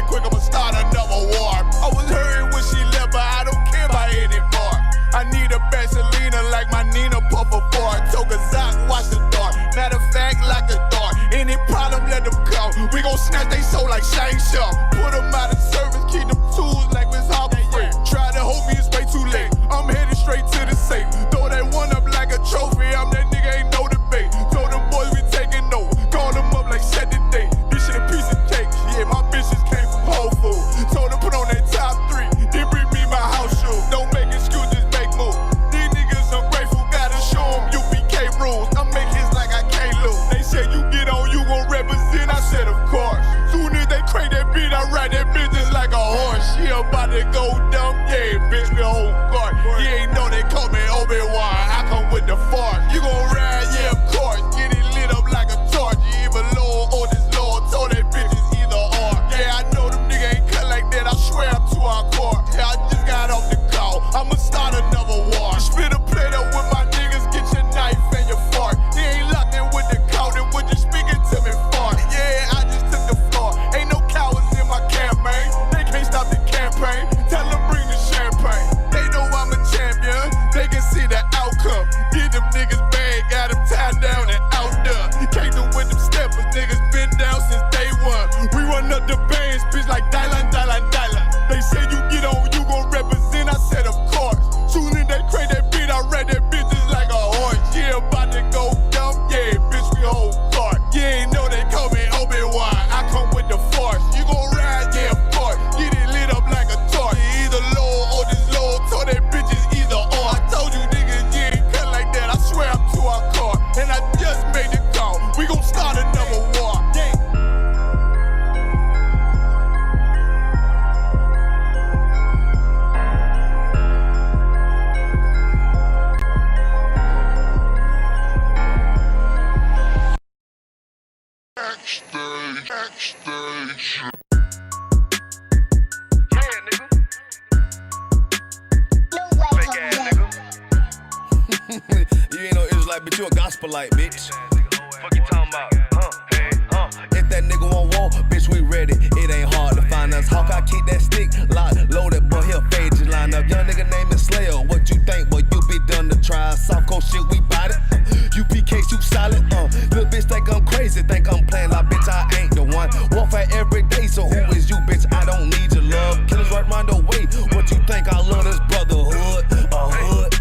quick, I'ma start another war. I was hurting when she left, but I don't care about anymore. I need a Selena like my Nina Puffer Ford. Took a Zoc, watch the door. Matter of fact, lock the door. Any problem, let them come. We gon' snatch they soul like Shane Shaw. Put them out of service, keep them tools like Miss Harbor Free. Try to hold me, it's way too late. I'm headed straight to the safe. Throw that one up like a trophy. I'm that nigga, ain't no debate. Told them boys we taking over. Call them up like set the date. This shit a piece of cake. Yeah, my bitches came from Whole Foods. Told them put on that top 3. Then bring me my house shoes. Don't make excuses, make moves. These niggas ungrateful, gotta show them UPK rules. I make hits like I can't lose. They say you get on, you gon' represent. I said of course. Soon as they crank that beat, I ride that business like a horse. She about to go dumb, yeah, bitch, we whole guard. You ain't know they call me Obi-Wan. I come with the force. You gon' ride, yeah, of course. Get it lit up like a torch. You either Lord or this Lord. Told that bitches either or. Yeah, I know them niggas ain't cut like that. I swear I'm too hardcore. Yeah, I just got off the call. I'ma start another war. Spit a plate up with my niggas. Get your knife and your fork. They ain't locked in with the cow. Then what you speaking to me for? Yeah, I just took the floor. Ain't no cowards in my campaign. They can't stop the campaign. Tell them bring the champagne. They know I'm a champion. They can see the outcome. Get them niggas bad. Got them tied down and out there. Can't do with them steppers. Niggas been down since day one. We run up the bands, bitch, like Dylan. They say you get on, you gon' represent. I said of course. Soon as they crank that beat, I ride that bitch just like a horse. Yeah, about to go dumb. Yeah, bitch, we whole guard. You ain't know they call me Obi-Wan. I come with the force. You gon' ride, yeah, of course. Get it lit up like a torch. You either Lord or this Lord. Told that bitches either or. I told you niggas, you ain't cut like that. I swear I'm too hardcore. And I just made the call. We gon' start another war. Yeah. Backstage. Yeah, nigga. Fake ass nigga. You ain't no Israelite, bitch, you a gospelite, bitch. Fuck you talking about? Hey, If that nigga won't walk, bitch, we ready. It ain't hard to find us. Hawk, I keep that stick locked, loaded, boy, he'll fade you line up. Young nigga named is Slayer. What you think, boy? You be done to try. Soft coast shit, we bout it. UPK, shoot solid. Little bitch think I'm crazy, think I'm playing like bitch, I ain't the one. Warfare every day, so who is you, bitch? I don't need your love. Killers right round the way. What you think? I love this brotherhood, a hood.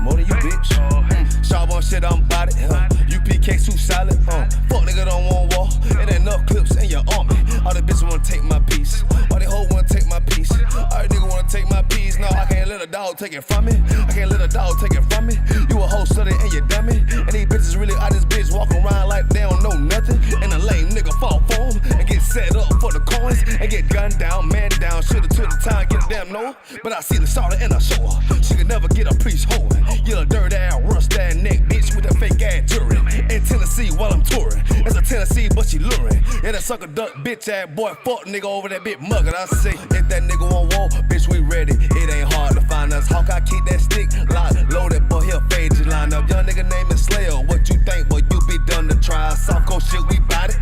More than you, bitch. Sharp on shit, I'm bout it. UPK, shoot solid. Fuck nigga don't want war. It ain't enough clips in your army. All the bitches wanna take my piece. All they hoes wanna take my piece. All the niggas wanna take my piece. No, I can't let a dog take it from me. I can't let a dog take it from me. You a hoe study and you dummy. And these bitches really out this bitch walking around like they don't know nothing. And a lame nigga fall for them and get set up for the coins and get gunned down, man down. Shoulda took the time, get a damn no. But I see the starter and I show her. She could never get a priest hoeing. You a dirt ass, rust ass neck bitch with that fake ass jewelry. In Tennessee while I'm touring. It's a Tennessee, but she luring. Yeah, that sucker duck bitch ass boy, fuck nigga over that bit muggin'. I say, if that nigga won't walk, bitch, we ready. It ain't hard to find us. Hawk, I keep that stick locked, loaded, boy, he'll fade you line up. Young nigga name is Slayer. What you think, boy? You be done to try. Soft coast shit, we bout it.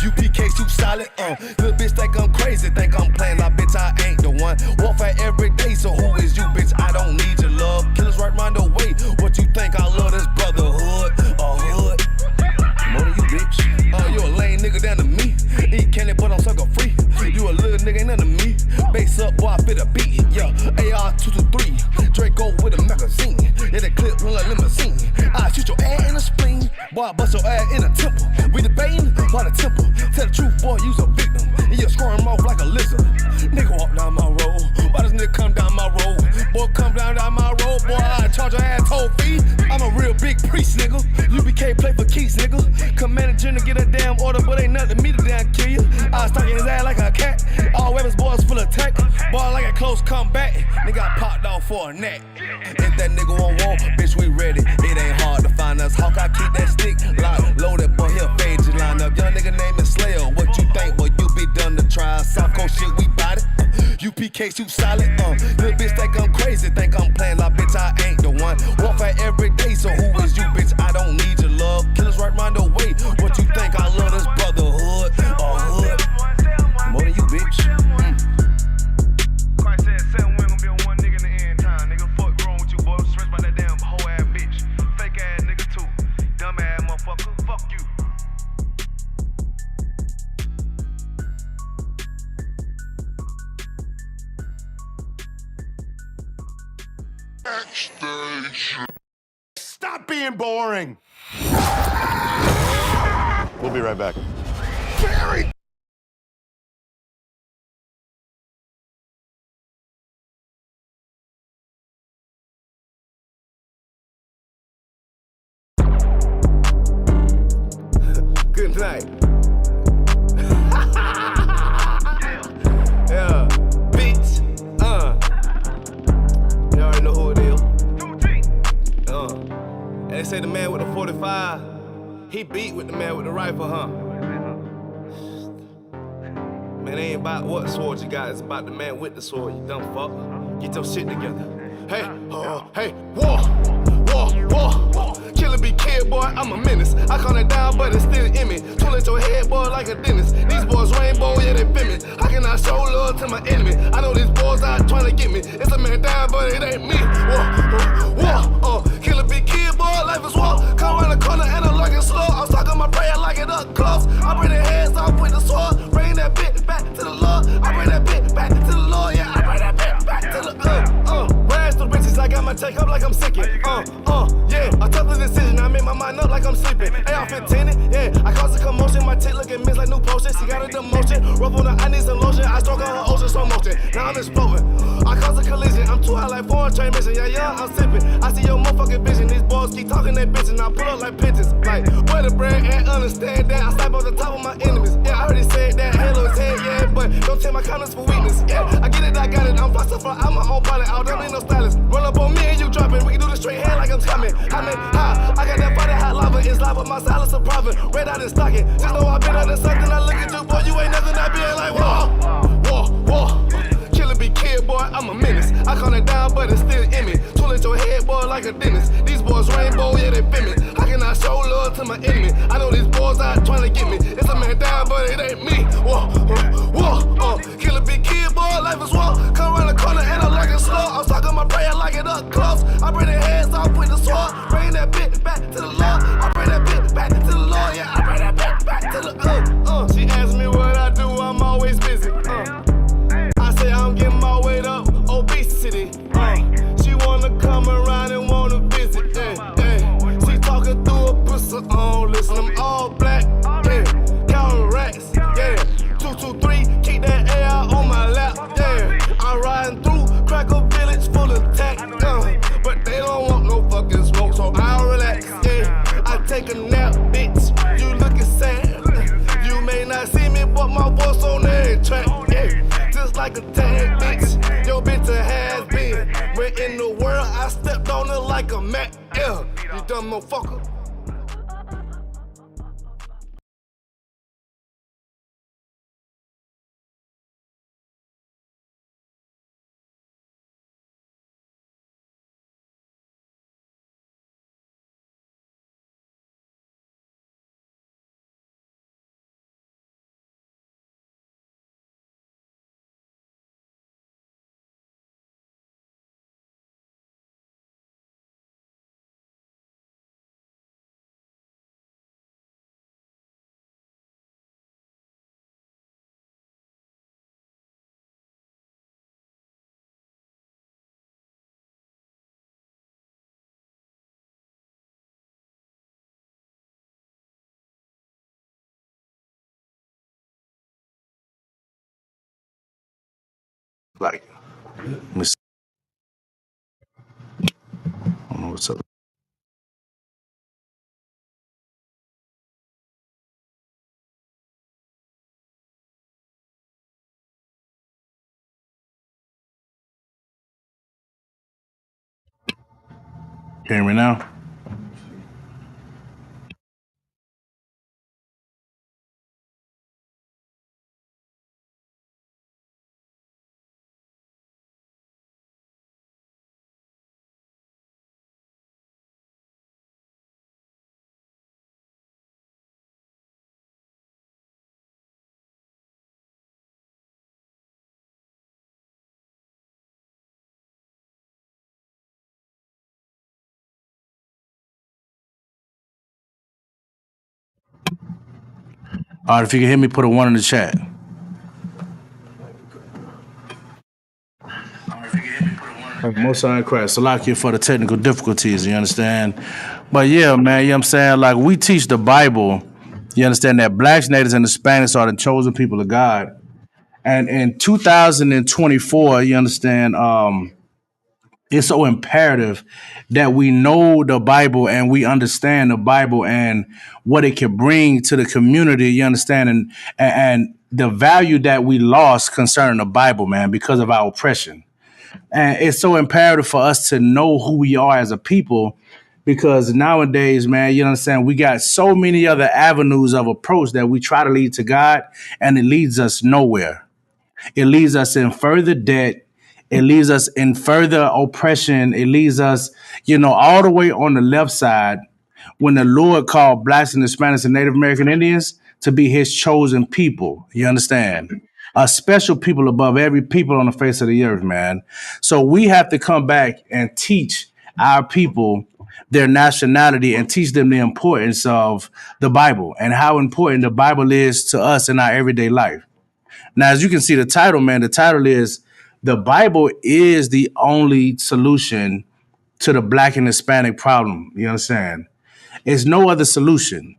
UPK, shoot solid. Little bitch think I'm crazy, think I'm playing like bitch, I ain't the one. Warfare every day, so who is you, bitch? I don't need your love. Killers right round the way. What you think? I love this brotherhood, a hood. More than you, bitch. You a lame nigga down to me. Eat candy, but I'm sucker free. You a little nigga, ain't nothing to me. Base up, boy, I fit a beat. Yeah, AR-223. Draco with a magazine. Yeah, that clip run like limousine. I shoot your ass in the spleen. Boy, I bust your ass in the temple. We debating, why the temple? Tell the truth, boy, you's a victim. And you're squirming off like a lizard. Nigga walk down my road. Why does nigga come down my road? Boy, come down my road. Boy, I charge your ass toll fee. I'm a real big priest, nigga. UPK play for keys, nigga. Commanding general get a damn order, but ain't nothing to me to damn kill you. I stuck in his ass like a cat. All weapons, boys full of tech. Boy, like a close combat. Nigga got popped off for a neck. If that nigga won't walk, bitch, we ready. It ain't hard to find us. Hawk, I keep that stick locked, loaded, boy, he'll fade you line up. Young nigga name is Slayer. What you think, boy? You be done to try. Soft coast shit, we bout it. UPK, shoot solid. Little bitch think I'm crazy, think I'm playing like bitch, I ain't the one. Warfare every day, so who is you, bitch? I don't need your love. Killers right round the way. What you think? I love this brotherhood, a hood. More than you, bitch. Stop being boring! We'll be right back. Barry! Good night. Yeah, bitch. You already know who it is. And they say the man with the 45, he beat with the man with the rifle, huh? Man, it ain't about what sword you got, it's about the man with the sword, you dumb fuck. Get your shit together. Hey, war. Killer be kid, boy, I'm a menace. I calm it down, but it's still in me. Tool at your head, boy, like a dentist. These boys rainbow, yeah, they feel me. How can I show love to my enemy? I know these boys out trying to get me. It's a man down, but it ain't me. War. Killer be kid, boy, life is war. Come around the corner and I'm looking slow. I'm talking my prayer like it up close. I bring the hands off with the sword. Bring that bitch back to the Lord. I bring that bitch back to the Lord, yeah. I bring that bitch back to the Rags to riches, I got my take up like I'm sicking. Yeah, a tough decision, I made my mind up like I'm sleeping. AR-15, yeah, I caused a commotion. My tit looking miss like new potion. She got a demotion. Rub on her, I need some lotion. I stroke on her ocean, slow motion. Now I'm exploding. I caused a collision. I'm too high like foreign train mission. Yeah, I'm sipping. I see your motherfucking vision. These boys keep talking that bitch and I pull up like pigeons. Like, where the brand and understand that. I slap on the top of my enemies. Yeah, I already said that. Halo is head, yeah, but don't take my comments for weakness. Yeah, I get it, I got it. I'm philosopher, I'm my own pilot. I don't need no stylist. Roll up on me and you dropping. We can do the straight hand like I'm coming. I got that body hot lava. It's live with my silence of profit. Red out and stocking. Just know I've been under something. I look at you, boy, you ain't nothing. I been like, war. Killer be kid, boy, I'm a menace. I calm it down, but it's still in me. Tool at your head, boy, like a dentist. These boys rainbow, yeah, they feel me. How can I show love to my enemy? I know these boys out trying to get me. It's a man down, but it ain't me. War. Killer be kid, boy, life is war. Come around the corner and I'm looking slow. I'm talking my prayer like it up close. I bring the hands off with the sword. Bring that bitch back to the Lord. I bring that bitch back to the Lord, yeah. I bring that bitch back to the She asked me what I do, I'm always busy. I say I'm getting my weight up, obesity. She wanna come around and wanna visit. She talking through a pussy on, listen, I'm all black. Counting racks. 223, keep that AR on my lap. I'm riding through Cracker Village full of tech. But they don't want no fucking smoke, so I'll relax. I take a nap, bitch. You looking sad. You may not see me, but my voice on every track. Just like a tag, bitch. Your bitch a has been. When in the world, I stepped on it like a Mac. You dumb motherfucker. Like, I don't know what's up. Hear me now? All right, if you can hear me, put a 1 in the chat. All right, if you can hear me, put a 1 in the chat. Most High in Christ. Salakia for the technical difficulties, you understand? But yeah, man, you know what I'm saying? Like, we teach the Bible, you understand, that blacks, natives, and Hispanics are the chosen people of God. And in 2024, you understand, it's so imperative that we know the Bible and we understand the Bible and what it can bring to the community, you understand, and the value that we lost concerning the Bible, man, because of our oppression. And it's so imperative for us to know who we are as a people because nowadays, man, you understand, we got so many other avenues of approach that we try to lead to God and it leads us nowhere. It leads us in further debt. It leads us in further oppression. It leads us, all the way on the left side when the Lord called blacks and Hispanics and Native American Indians to be his chosen people. You understand? A special people above every people on the face of the earth, man. So we have to come back and teach our people their nationality and teach them the importance of the Bible and how important the Bible is to us in our everyday life. Now, as you can see the title, man, the title is The Bible is the Only Solution to the Black and Hispanic Problem. You understand? It's no other solution.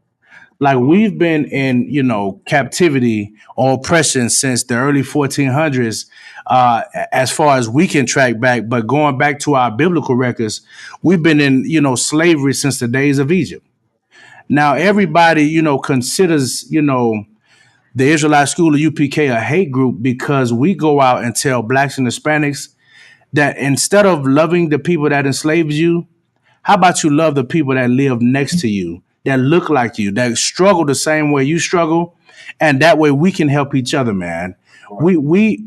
Like, we've been in, captivity or oppression since the early 1400s, as far as we can track back. But going back to our biblical records, we've been in, slavery since the days of Egypt. Now, everybody, considers, the Israelite School of UPK a hate group because we go out and tell blacks and Hispanics that instead of loving the people that enslaved you, how about you love the people that live next to you, that look like you, that struggle the same way you struggle, and that way we can help each other, man. We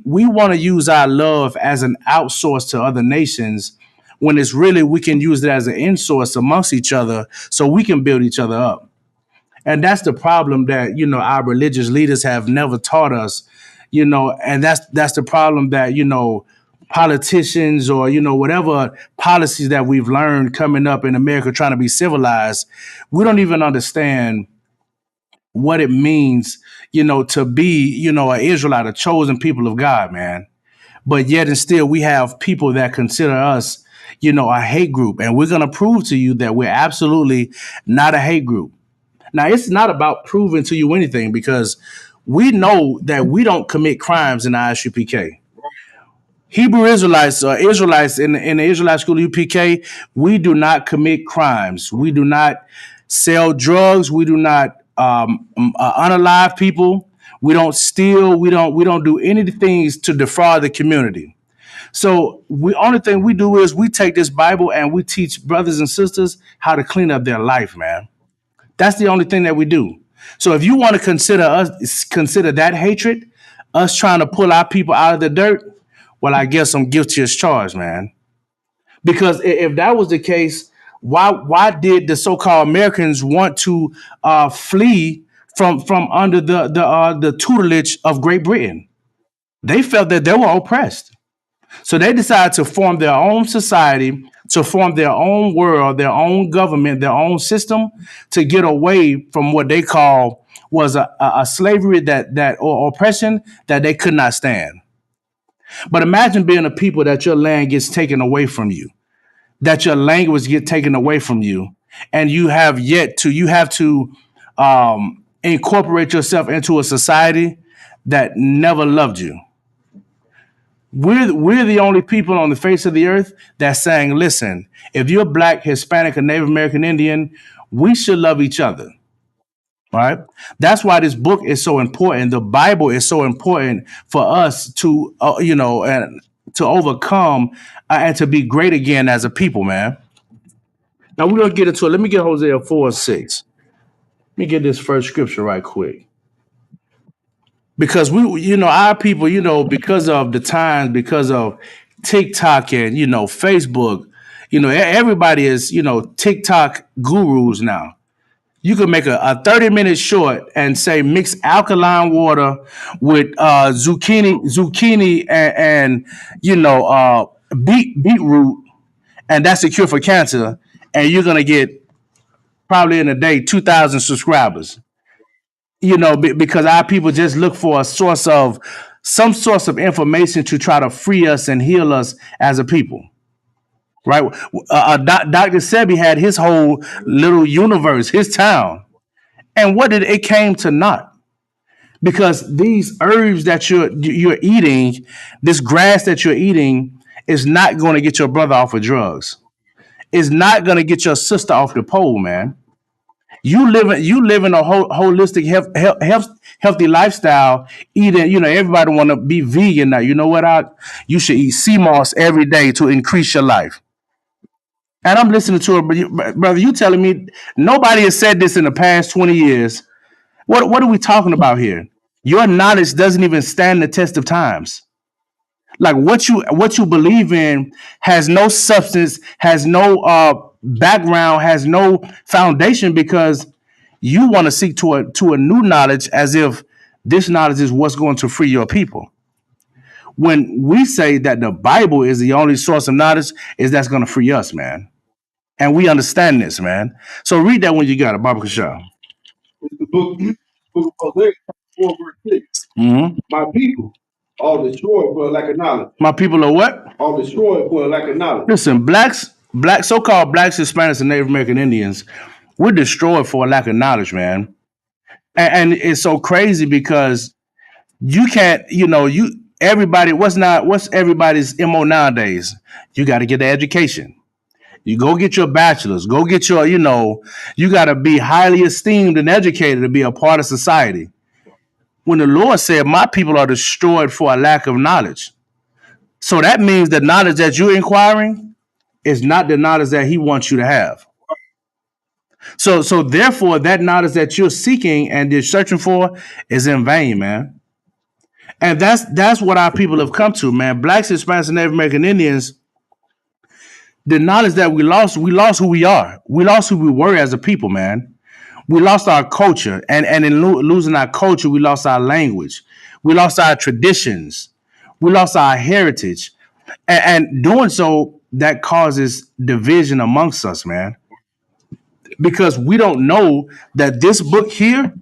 want to use our love as an outsource to other nations when it's really we can use it as an insource amongst each other so we can build each other up. And that's the problem that, our religious leaders have never taught us, and that's the problem that, politicians or, whatever policies that we've learned coming up in America trying to be civilized, we don't even understand what it means, to be, an Israelite, a chosen people of God, man. But yet and still we have people that consider us, a hate group. And we're going to prove to you that we're absolutely not a hate group. Now, it's not about proving to you anything because we know that we don't commit crimes in the ISUPK. Hebrew Israelites or Israelites in the Israelite School of UPK, we do not commit crimes. We do not sell drugs. We do not unalive people. We don't steal. We don't do any things to defraud the community. So the only thing we do is we take this Bible and we teach brothers and sisters how to clean up their life, man. That's the only thing that we do. So if you want to consider that hatred, us trying to pull our people out of the dirt, well, I guess I'm guilty as charged, man. Because if that was the case, why did the so-called Americans want to flee from under the tutelage of Great Britain? They felt that they were oppressed. So they decided to form their own society, to form their own world, their own government, their own system to get away from what they call was a slavery or oppression that they could not stand. But imagine being a people that your land gets taken away from you, that your language gets taken away from you, and you have to incorporate yourself into a society that never loved you. We're the only people on the face of the earth that's saying, listen, if you're Black, Hispanic, or Native American Indian, we should love each other. All right. That's why this book is so important. The Bible is so important for us to, and to overcome and to be great again as a people, man. Now we're going to get into it. Let me get Hosea 4:6. Let me get this first scripture right quick. Because our people, because of the times, because of TikTok and, Facebook, everybody is, TikTok gurus now. You can make a 30-minute short and say mix alkaline water with zucchini and beetroot, and that's the cure for cancer. And you're gonna get probably in a day 2,000 subscribers. Because our people just look for some source of information to try to free us and heal us as a people. right? Dr. Sebi had his whole little universe, his town. And what did it came to naught? Because these herbs that you're eating, this grass that you're eating, is not going to get your brother off of drugs. It's not going to get your sister off the pole, man. You live in a holistic healthy lifestyle. Eating, everybody want to be vegan now. You know what? You should eat sea moss every day to increase your life. And I'm listening to it, but brother, you telling me nobody has said this in the past 20 years. What are we talking about here? Your knowledge doesn't even stand the test of times. Like what you believe in has no substance, has no background, has no foundation because you want to seek to a new knowledge as if this knowledge is what's going to free your people. When we say that the Bible is the only source of knowledge, is that's going to free us, man. And we understand this, man. So read that when you got it, Baba Kashaw. The book of Hosea, 4 verse 6. Mm-hmm. My people are destroyed for a lack of knowledge. My people are what? Are destroyed for a lack of knowledge. Listen, so-called blacks, Hispanics, and Native American Indians, we're destroyed for a lack of knowledge, man. And it's so crazy because you can't, everybody, what's everybody's MO nowadays? You got to get the education. You go get your bachelor's, go get your, you got to be highly esteemed and educated to be a part of society. When the Lord said, my people are destroyed for a lack of knowledge. So that means the knowledge that you're inquiring is not the knowledge that he wants you to have. So therefore, that knowledge that you're seeking and you're searching for is in vain, man. And that's what our people have come to, man. Blacks, Hispanics, and Native American Indians, the knowledge that we lost who we are. We lost who we were as a people, man. We lost our culture. And in losing our culture, we lost our language. We lost our traditions. We lost our heritage. And doing so, that causes division amongst us, man. Because we don't know that this book here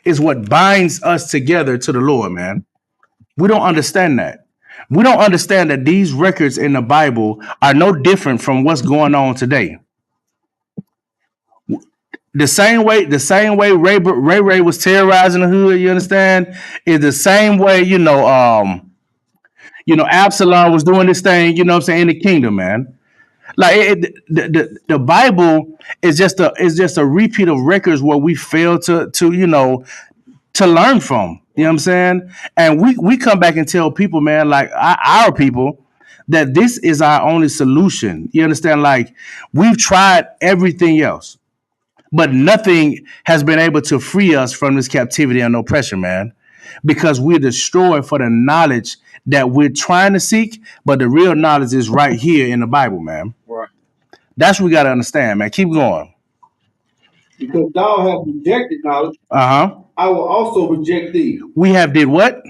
is what binds us together to the Lord, man. We don't understand that. We don't understand that these records in the Bible are no different from what's going on today. The same way Ray was terrorizing the hood, you understand, is the same way, Absalom was doing this thing, you know what I'm saying, in the kingdom, man. Like the Bible is just a repeat of records where we fail to learn from. You know what I'm saying? And we come back and tell people, man, like our people, that this is our only solution. You understand? Like we've tried everything else, but nothing has been able to free us from this captivity and oppression, man, because we're destroyed for the knowledge that we're trying to seek, but the real knowledge is right here in the Bible, man. Right. That's what we got to understand, man. Keep going. Because thou hast rejected knowledge, I will also reject thee. We have did what?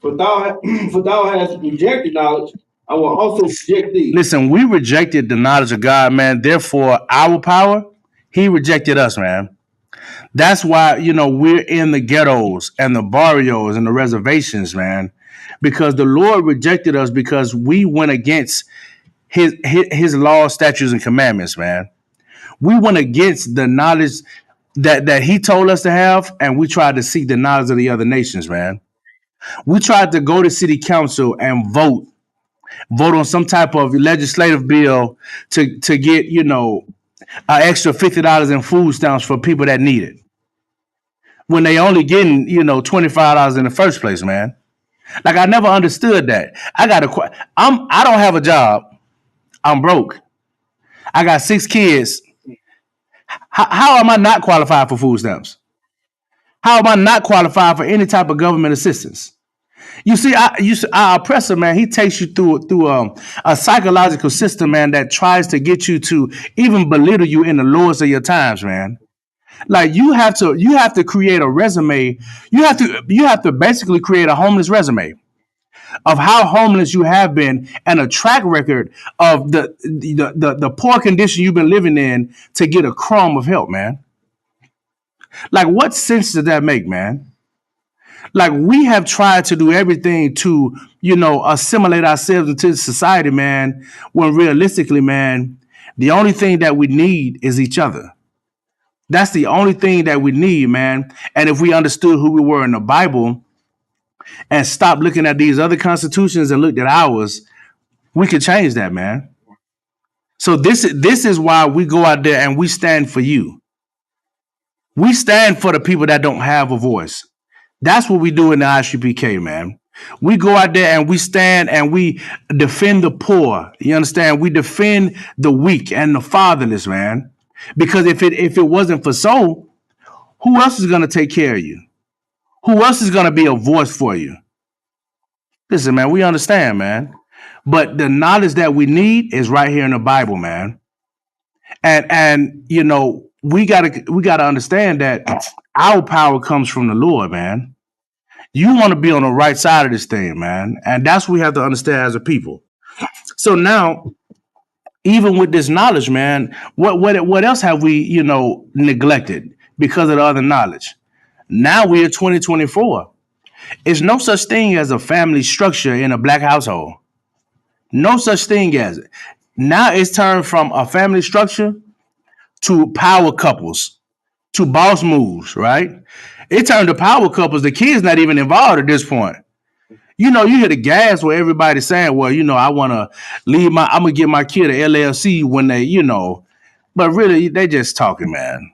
For thou hast rejected knowledge, I will also reject thee. Listen, we rejected the knowledge of God, man. Therefore, our power, he rejected us, man. That's why, we're in the ghettos and the barrios and the reservations, man, because the Lord rejected us because we went against his laws, statutes, and commandments, man. We went against the knowledge that he told us to have, and we tried to seek the knowledge of the other nations, man. We tried to go to city council and vote on some type of legislative bill to get, an extra $50 in food stamps for people that need it, when they only getting, $25 in the first place, man. Like I never understood that. I don't have a job. I'm broke. I got 6 kids. How am I not qualified for food stamps? How am I not qualified for any type of government assistance? You see, our oppressor, man, he takes you through a psychological system, man, that tries to get you to even belittle you in the lowest of your times, man. Like you have to create a resume. You have to basically create a homeless resume of how homeless you have been and a track record of the poor condition you've been living in to get a crumb of help, man. Like what sense does that make, man? Like we have tried to do everything to, assimilate ourselves into society, man, when realistically, man, the only thing that we need is each other. That's the only thing that we need, man. And if we understood who we were in the Bible and stopped looking at these other constitutions and looked at ours, we could change that, man. So this is why we go out there and we stand for you. We stand for the people that don't have a voice. That's what we do in the ISUPK, man. We go out there and we stand and we defend the poor. You understand? We defend the weak and the fatherless, man. Because if it wasn't for so, who else is going to take care of you? Who else is going to be a voice for you? Listen, man, we understand, man. But the knowledge that we need is right here in the Bible, man. And we gotta understand that our power comes from the Lord, man. You want to be on the right side of this thing, man. And that's what we have to understand as a people. So now, even with this knowledge, man, what else have we, neglected because of the other knowledge? Now we're in 2024. There's no such thing as a family structure in a black household. No such thing as it. Now it's turned from a family structure to power couples, to boss moves, right? It turned to power couples. The kid's not even involved at this point. You hear the gas where everybody's saying, well, I want to I'm going to give my kid an LLC when they, but really they just talking, man.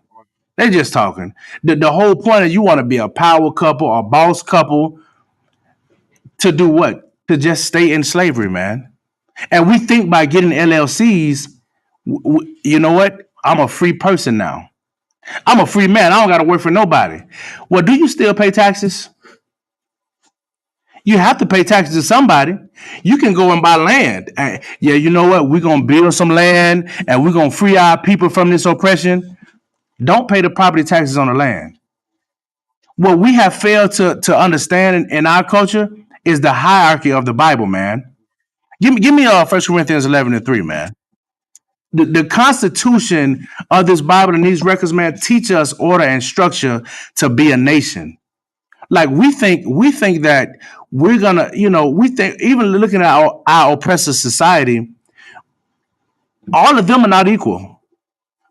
They just talking. The whole point is you want to be a power couple, a boss couple to do what? To just stay in slavery, man. And we think by getting LLCs, you know what? I'm a free person now. I'm a free man. I don't got to work for nobody. Well, do you still pay taxes? You have to pay taxes to somebody. You can go and buy land. And, yeah, you know what? We're going to build some land and we're going to free our people from this oppression. Don't pay the property taxes on the land. What we have failed to understand in our culture is the hierarchy of the Bible, man. Give me 1 Corinthians 11:3, man. The Constitution of this Bible and these records, man, teach us order and structure to be a nation. Like we think that we're gonna, we think even looking at our oppressive society, all of them are not equal.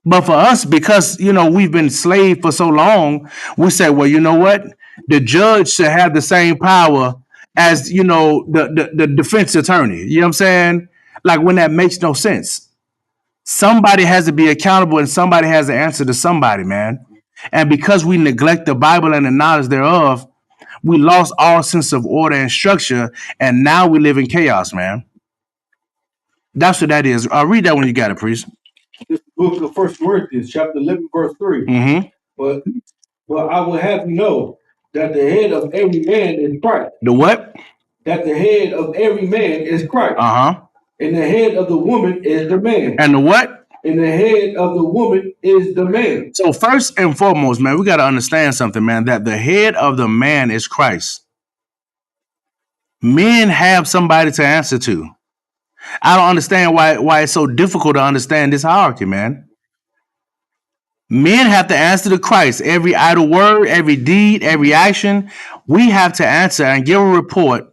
But for us, because we've been enslaved for so long, we say, well, you know what? The judge should have the same power as the defense attorney. You know what I'm saying? Like when that makes no sense. Somebody has to be accountable and somebody has to answer to somebody, man. And because we neglect the Bible and the knowledge thereof, we lost all sense of order and structure, and now we live in chaos, man. That's what that is. I'll read that when you got it, priest. This book of 1 Corinthians, chapter 11, verse 3. Mm-hmm. But I will have you know that the head of every man is Christ. The what? That the head of every man is Christ. Uh-huh. And the head of the woman is the man. And the what? And the head of the woman is the man. So first and foremost, man, we got to understand something, man, that the head of the man is Christ. Men have somebody to answer to. I don't understand why it's so difficult to understand this hierarchy, man. Men have to answer to Christ. Every idle word, every deed, every action, we have to answer and give a report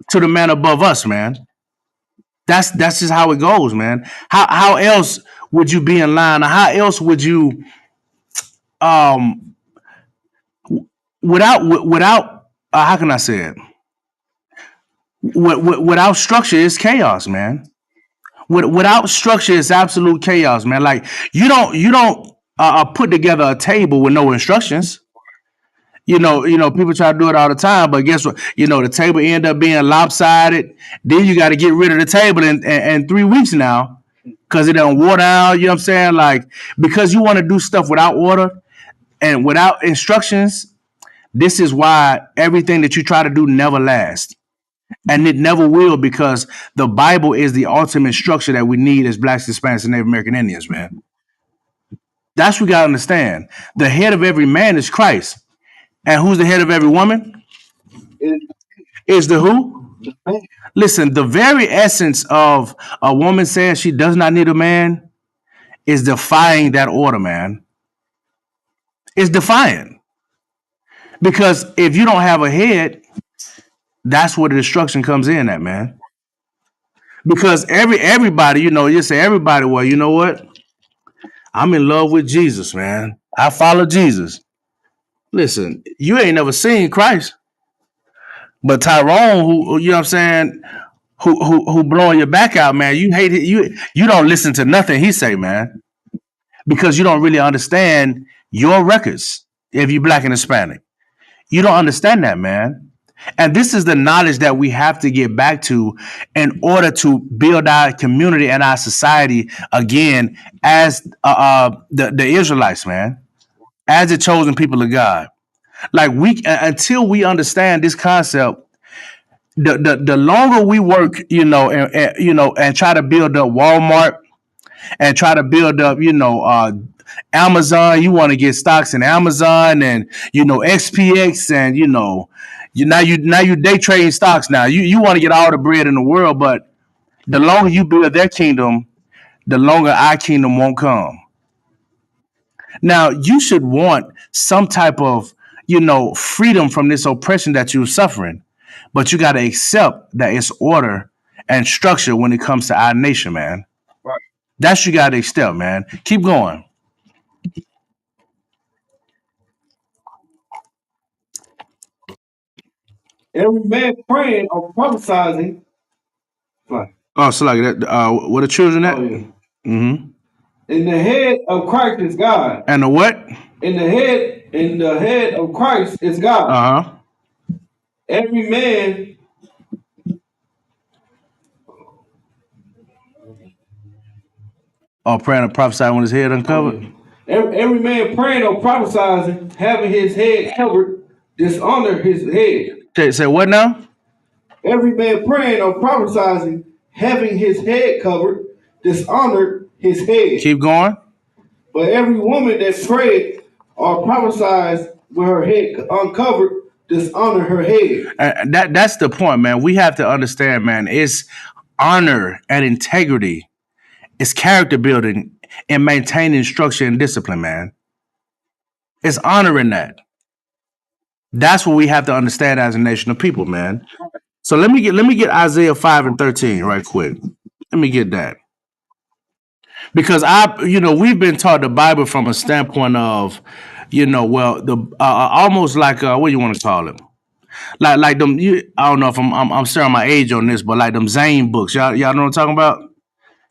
to the man above us, man. That's just how it goes, man. How else would you be in line? Or how else would you without how can I say it? Without structure, it's chaos, man. Without structure, it's absolute chaos, man. Like you don't put together a table with no instructions. People try to do it all the time, but guess what? The table end up being lopsided. Then you got to get rid of the table in 3 weeks now because it don't water out. You know what I'm saying? Like because you want to do stuff without order and without instructions. This is why everything that you try to do never lasts. And it never will, because the Bible is the ultimate structure that we need as Blacks, Hispanics, and Native American Indians, man. That's what we got to understand. The head of every man is Christ. And who's the head of every woman? Is the who? Listen, the very essence of a woman saying she does not need a man is defying that order, man. It's defiant. Because if you don't have a head, that's where the destruction comes in at, man. Because everybody, you say everybody, well, you know what? I'm in love with Jesus, man. I follow Jesus. Listen, you ain't never seen Christ. But Tyrone, who you know what I'm saying, who blowing your back out, man, you hate it. You don't listen to nothing he say, man. Because you don't really understand your records if you black and Hispanic. You don't understand that, man. And this is the knowledge that we have to get back to in order to build our community and our society again as the Israelites, man, as the chosen people of God. Like until we understand this concept, the longer we work, and try to build up Walmart and try to build up, Amazon. You want to get stocks in Amazon and XPX and you day trading stocks now. You want to get all the bread in the world, but the longer you build their kingdom, the longer our kingdom won't come. Now you should want some type of freedom from this oppression that you're suffering, but you got to accept that it's order and structure when it comes to our nation, man. Right. That's you got to accept, man. Keep going. Every man praying or prophesying. Right. Oh, so like that. What the children at? Oh, yeah. Mm-hmm. In the head of Christ is God. And the what? In the head of Christ is God. Uh-huh. Every man praying and prophesying when his head uncovered. Every man praying or prophesying, having his head covered, dishonor his head. Say what now? Every man praying or prophesying, having his head covered, dishonor his head. Keep going. But every woman that prayed or prophesies with her head uncovered, dishonor her head. That's the point, man. We have to understand, man. It's honor and integrity. It's character building and maintaining structure and discipline, man. It's honoring that. That's what we have to understand as a nation of people, man. So let me get Isaiah 5:13 right quick. Let me get that. Because we've been taught the Bible from a standpoint of, the almost like what do you want to call it? Like them. I don't know if I'm sharing my age on this, but like them Zane books. Y'all know what I'm talking about?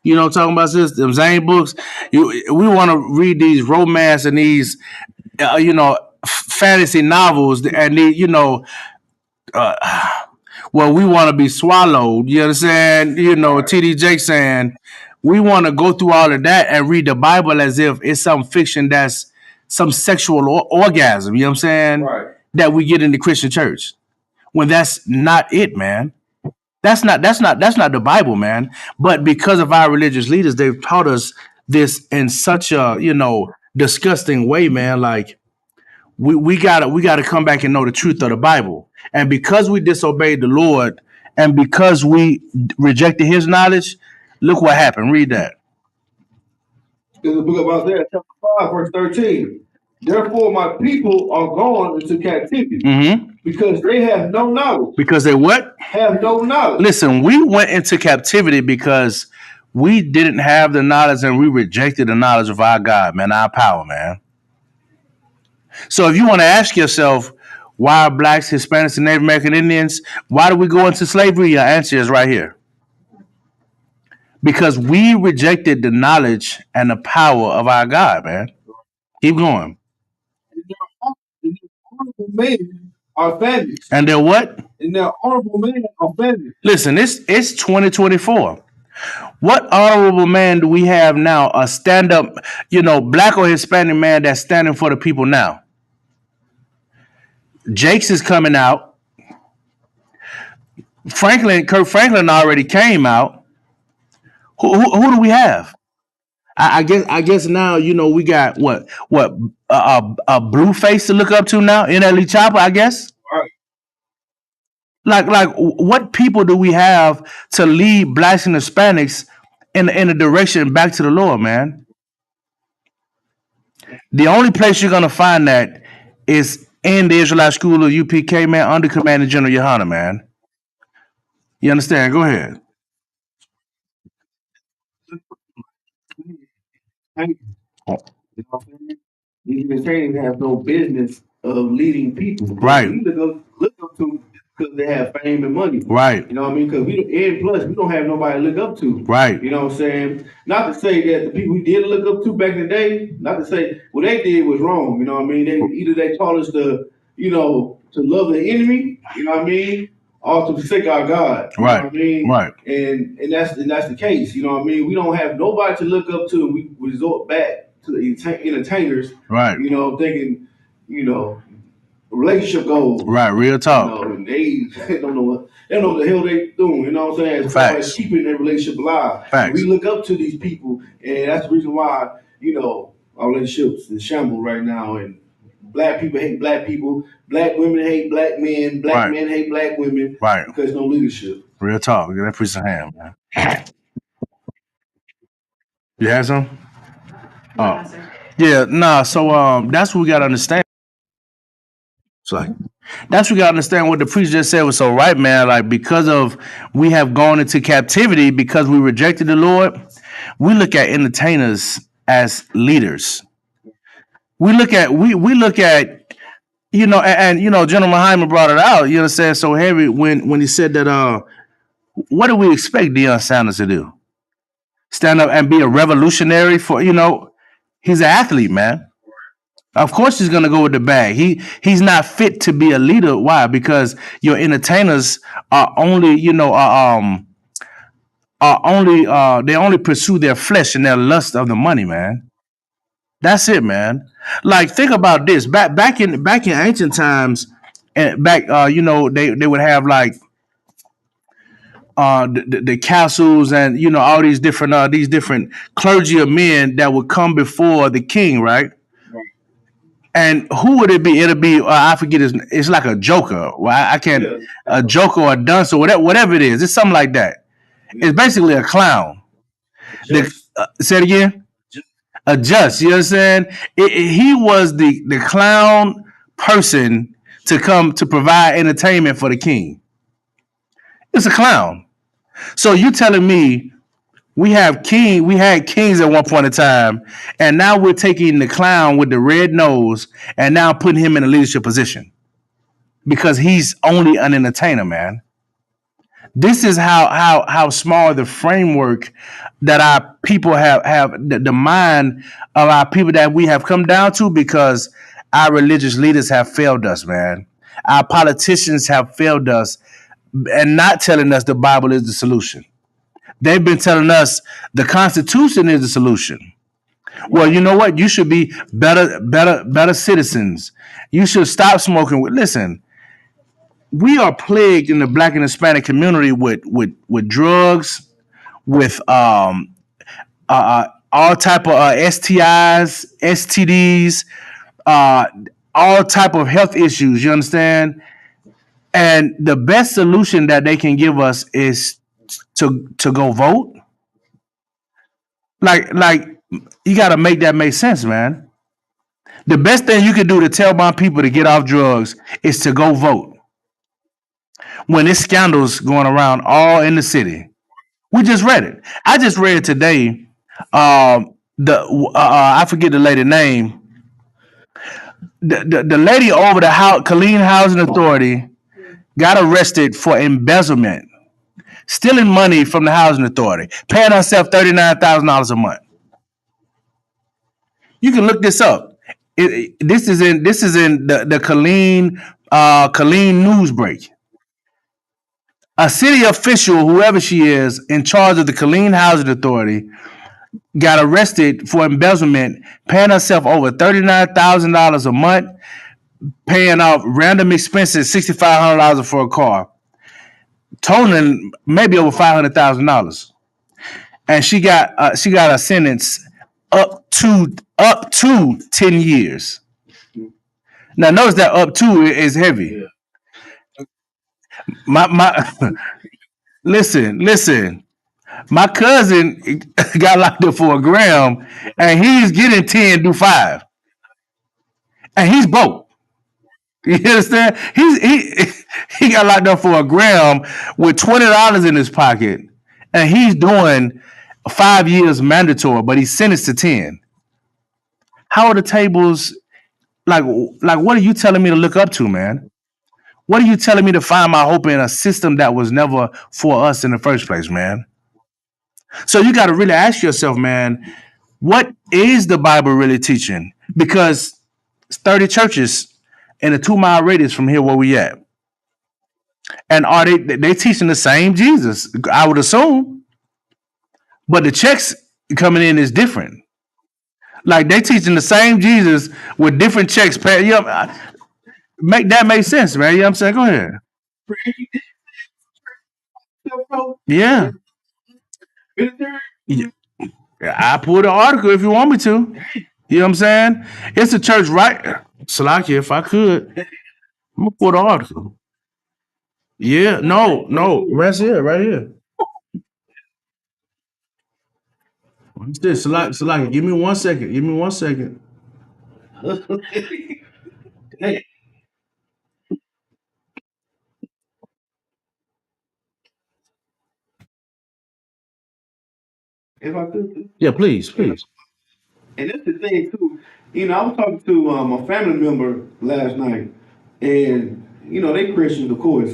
You know what I'm talking about, sis? Them Zane books. We want to read these romance and these, fantasy novels, and well, we want to be swallowed. You understand? TD Jake saying we want to go through all of that and read the Bible as if it's some fiction that's some sexual orgasm. You know what I'm saying? Right. That we get in the Christian church, when that's not it, man. That's not the Bible, man. But because of our religious leaders, they've taught us this in such a disgusting way, man. Like we gotta come back and know the truth of the Bible. And because we disobeyed the Lord, and because we rejected His knowledge, look what happened. Read that. There's a book about that, chapter 5, verse 13. Therefore, my people are gone into captivity because they have no knowledge. Because they what? Have no knowledge. Listen, we went into captivity because we didn't have the knowledge and we rejected the knowledge of our God, man, our power, man. So if you want to ask yourself, why are blacks, Hispanics, and Native American Indians, why do we go into slavery? Your answer is right here. Because we rejected the knowledge and the power of our God, man. Keep going. And their honorable men are famished. And they're what? And their honorable men are famished. Listen, it's 2024. What honorable man do we have now? A stand-up, black or Hispanic man that's standing for the people now. Jakes is coming out. Kirk Franklin already came out. Who do we have? I guess now we got what a blue face to look up to now. NLE Chopper, I guess. Right. Like what people do we have to lead blacks and Hispanics in the direction back to the Lord, man? The only place you're gonna find that is in the Israelite School of UPK, man, under Commander General Yohana, man. You understand? Go ahead. You know what I'm saying? These Unitarians have no business of leading people. Right. We look up to because they have fame and money. Right. You know what I mean? Because we don't, and plus we don't have nobody to look up to. Right. You know what I'm saying? Not to say that the people we did look up to back in the day, not to say what they did was wrong. You know what I mean? They taught us to, to love the enemy. You know what I mean? Or to forsake our God. You know what I mean? Right. And that's the case. You know what I mean? We don't have nobody to look up to, and we resort back to the entertainers, Right. Thinking, relationship goals. Right. Real talk. And they don't know what the hell they doing. You know what I'm saying? As far as keeping their relationship alive. Facts. We look up to these people, and that's the reason why our relationships in shambles right now. And black people hate black people. Black women hate black men. Black men hate black women. Right. Because no leadership. Real talk. Get that piece of ham, man. You had some? Oh. Yeah, nah, so that's what we gotta understand. So that's what we gotta understand what the preacher just said was so right, man. Like, because of we have gone into captivity because we rejected the Lord, we look at entertainers as leaders. We look at General Hyman brought it out, you know what I'm saying, so heavy when he said that what do we expect Deion Sanders to do? Stand up and be a revolutionary for, he's an athlete, man. Of course he's gonna go with the bag. He's not fit to be a leader. Why? Because your entertainers are only, they only pursue their flesh and their lust of the money, man. That's it, man. Like, think about this. Back in ancient times, and they would have like the castles and all these different clergy of men that would come before the king, right? And who would it be? It'll be I forget. It's like a joker. Well, I can't a joker or a dunce or whatever it is. It's something like that. It's basically a clown. Say it again. A just. You know what I'm saying? He was the clown person to come to provide entertainment for the king. It's a clown. So you telling me we had kings at one point in time, and now we're taking the clown with the red nose and now putting him in a leadership position because he's only an entertainer, man. This is how small the framework that our people have the mind of our people that we have come down to, because our religious leaders have failed us, man. Our politicians have failed us and not telling us the Bible is the solution. They've been telling us the Constitution is the solution. Well, you know what? You should be better citizens. You should stop smoking. Listen, we are plagued in the Black and Hispanic community with drugs, with all type of STIs, STDs, all type of health issues. You understand? And the best solution that they can give us is to go vote. Like you got to make that make sense, man. The best thing you can do to tell my people to get off drugs is to go vote. When there's scandals going around all in the city, we just read it. I just read it today. I forget the lady name. The lady over the Killeen Housing Authority got arrested for embezzlement, stealing money from the housing authority, paying herself $39,000 a month. You can look this up. This is in the Killeen news break. A city official, whoever she is, in charge of the Killeen Housing Authority, got arrested for embezzlement, paying herself over $39,000 a month, paying off random expenses, $6,500 for a car, totaling maybe over $500,000, and she got a sentence up to 10 years. Now notice that up to is heavy. My listen. My cousin got locked up for a gram, and he's getting 10 do 5, and he's broke. You understand? He got locked up for a gram with $20 in his pocket, and he's doing 5 years mandatory, but he's sentenced to 10. How are the tables like? What are you telling me to look up to, man? What are you telling me to find my hope in a system that was never for us in the first place, man? So you got to really ask yourself, man, what is the Bible really teaching? Because it's 30 churches in a 2 mile radius from here where we at. And are they teaching the same Jesus? I would assume, but the checks coming in is different. Like they teaching the same Jesus with different checks. You know, make that make sense, man. You know what I'm saying? Go ahead. Yeah. Yeah. I pulled an article if you want me to. You know what I'm saying? It's a church, right? Salakia, if I could, I'm gonna pull the article. Yeah, no, right here. What's this? Salakia, give me 1 second. Give me 1 second. Hey, if I could, Yeah, please. and that's the thing too. I was talking to a family member last night, and they Christians, of course.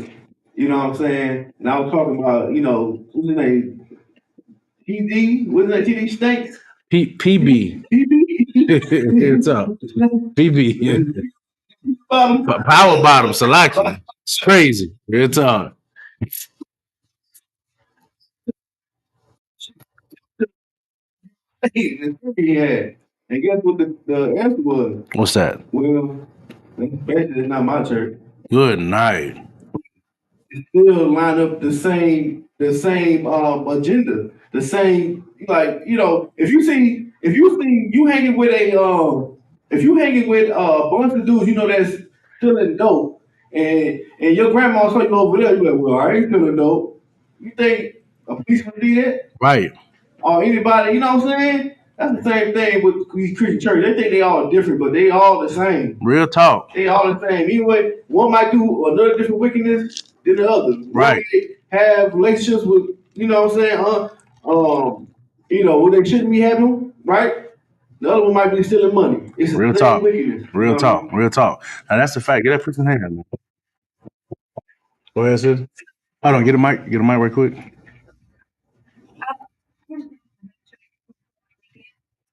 You know what I'm saying? And I was talking about, what's his name? TD, what's his name? TD Snakes? PB. PB? It's up. PB. Um, Power bottom, Salaki. It's crazy. It's up. yeah. And guess what the answer was? What's that? Well, it's not my church. Good night. Still line up the same agenda, the same if you see you hanging with if you hanging with a bunch of dudes that's selling dope and your grandma saw you over there, you like, well, I ain't selling dope. You think a police would do that? Right. Or anybody, you know what I'm saying? That's the same thing with these Christian churches. They think they all different, but they all the same. Real talk. They all the same. Anyway, one might do another different wickedness than the other. Right. One may have relationships with, what I'm saying, what they shouldn't be having, right? The other one might be stealing money. It's the Real same talk. wickedness. Real talk. Real talk. Now that's the fact. Get that person's hand, man. Go ahead, sis. Hold on, get a mic. Get a mic right quick.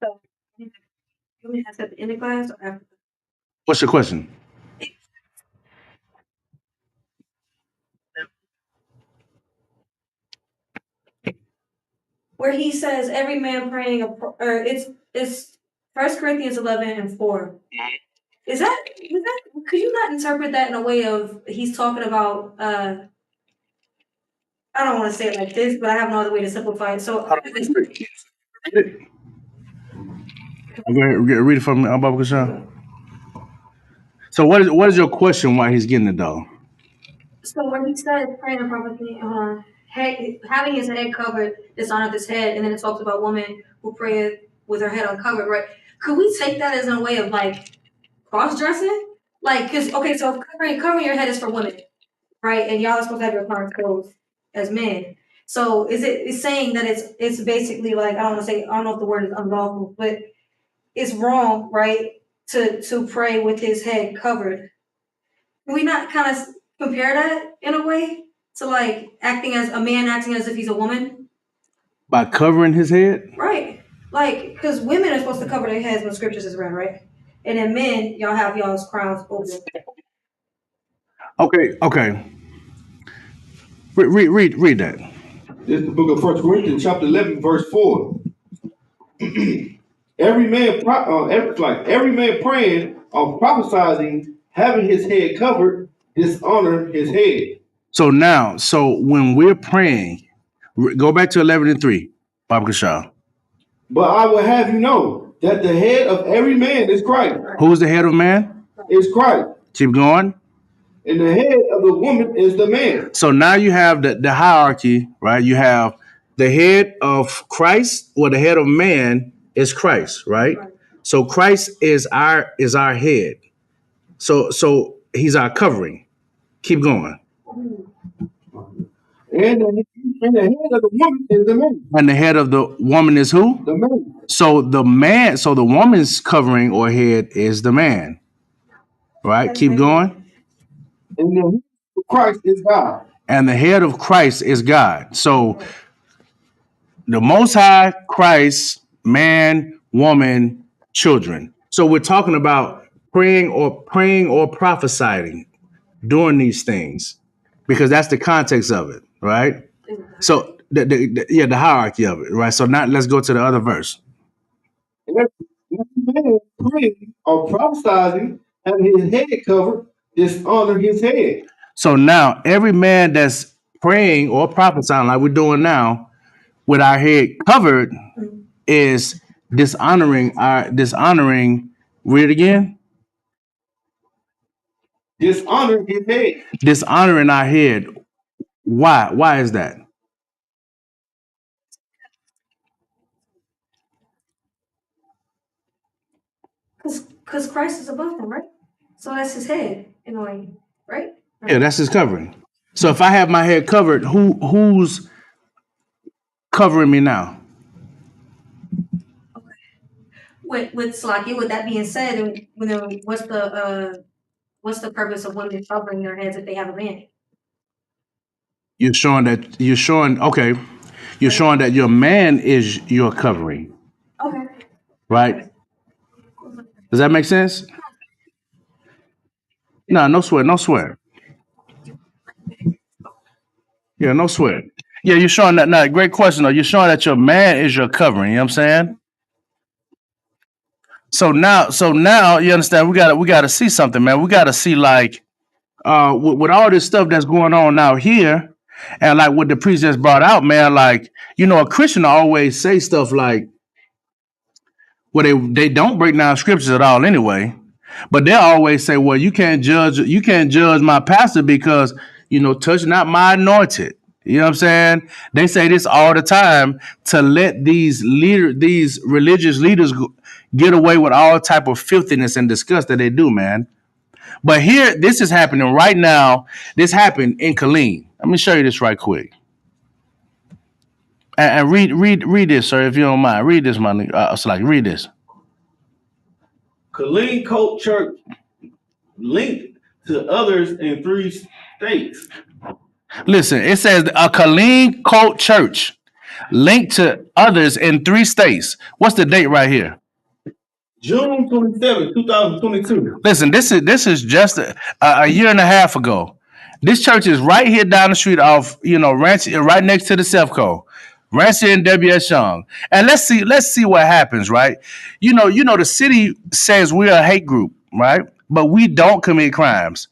So, you want me to ask at the end of class or after? What's your question? Where he says every man praying, or it's 1 Corinthians 11:4. Is that could you not interpret that in a way of he's talking about I don't want to say it like this, but I have no other way to simplify it. So I'm going to read it from Baba Kashan. So what is your question? Why he's getting it though? So when he says praying in prophecy, having his head covered dishonoreth his head, and then it talks about woman who prayeth with her head uncovered, right? Could we take that as a way of like cross dressing? Like, cause okay, so covering your head is for women, right? And y'all are supposed to have your parents clothes as men. So it's saying that it's basically like I don't know if the word is unlawful, but it's wrong, right? To pray with his head covered. Can we not kind of compare that in a way to like acting as a man acting as if he's a woman? By covering his head? Right. Like, because women are supposed to cover their heads when scriptures is around, right? And then men, y'all have y'all's crowns over. Okay. Read that. This is the book of 1 Corinthians, chapter 11, verse 4. every man praying or prophesying, having his head covered, dishonor his head. So when we're praying, go back to 11:3, Baba Kashan. But I will have you know that the head of every man is Christ. Who's the head of man? Is Christ. Keep going. And the head of the woman is the man. So now you have the hierarchy, right? You have the head of Christ, or the head of man is Christ, right? So Christ is our head. So He's our covering. Keep going. And the head of the woman is the man. And the head of the woman is who? The man. So the woman's covering or head is the man. Right? Keep going. And the head of Christ is God. And the head of Christ is God. So the Most High, Christ, man, woman, children. So we're talking about praying or prophesying, doing these things, because that's the context of it, right? So the hierarchy of it, right? So now let's go to the other verse. Every man praying or prophesying, having his head covered, dishonor his head. So now every man that's praying or prophesying like we're doing now with our head covered is dishonoring. Read it again. Dishonor his head. Dishonoring our head. Why? Why is that? Because Christ is above them, right? So that's his head in a way, right? Yeah, that's his covering. So if I have my head covered, who's covering me now? With Slaki, with that being said, and what's the purpose of women covering their heads if they have a man? You're showing that your man is your covering. Okay. Right? Does that make sense? No sweat. Yeah, no sweat. Yeah, you're showing that. Now, great question though. You're showing that your man is your covering. You know what I'm saying? So now you understand. We gotta see something, man. We gotta see like with all this stuff that's going on out here, and like what the priest just brought out, man. Like a Christian always say stuff like, well, they don't break down scriptures at all anyway. But they'll always say, well, you can't judge my pastor because, touch not my anointed. You know what I'm saying? They say this all the time to let these religious leaders get away with all type of filthiness and disgust that they do, man. But here, this is happening right now. This happened in Killeen. Let me show you this right quick. And read this, sir, if you don't mind. Read this, my nigga. Read this. Killeen Cult Church linked to others in 3 states. Listen, it says a Killeen Cult Church linked to others in 3 states. What's the date right here? June 27, 2022. Listen, this is just a year and a half ago. This church is right here down the street off, Ranch, right next to the Selfco. Rancy and W.S. Young. And let's see what happens, right? The city says we're a hate group, right? But we don't commit crimes.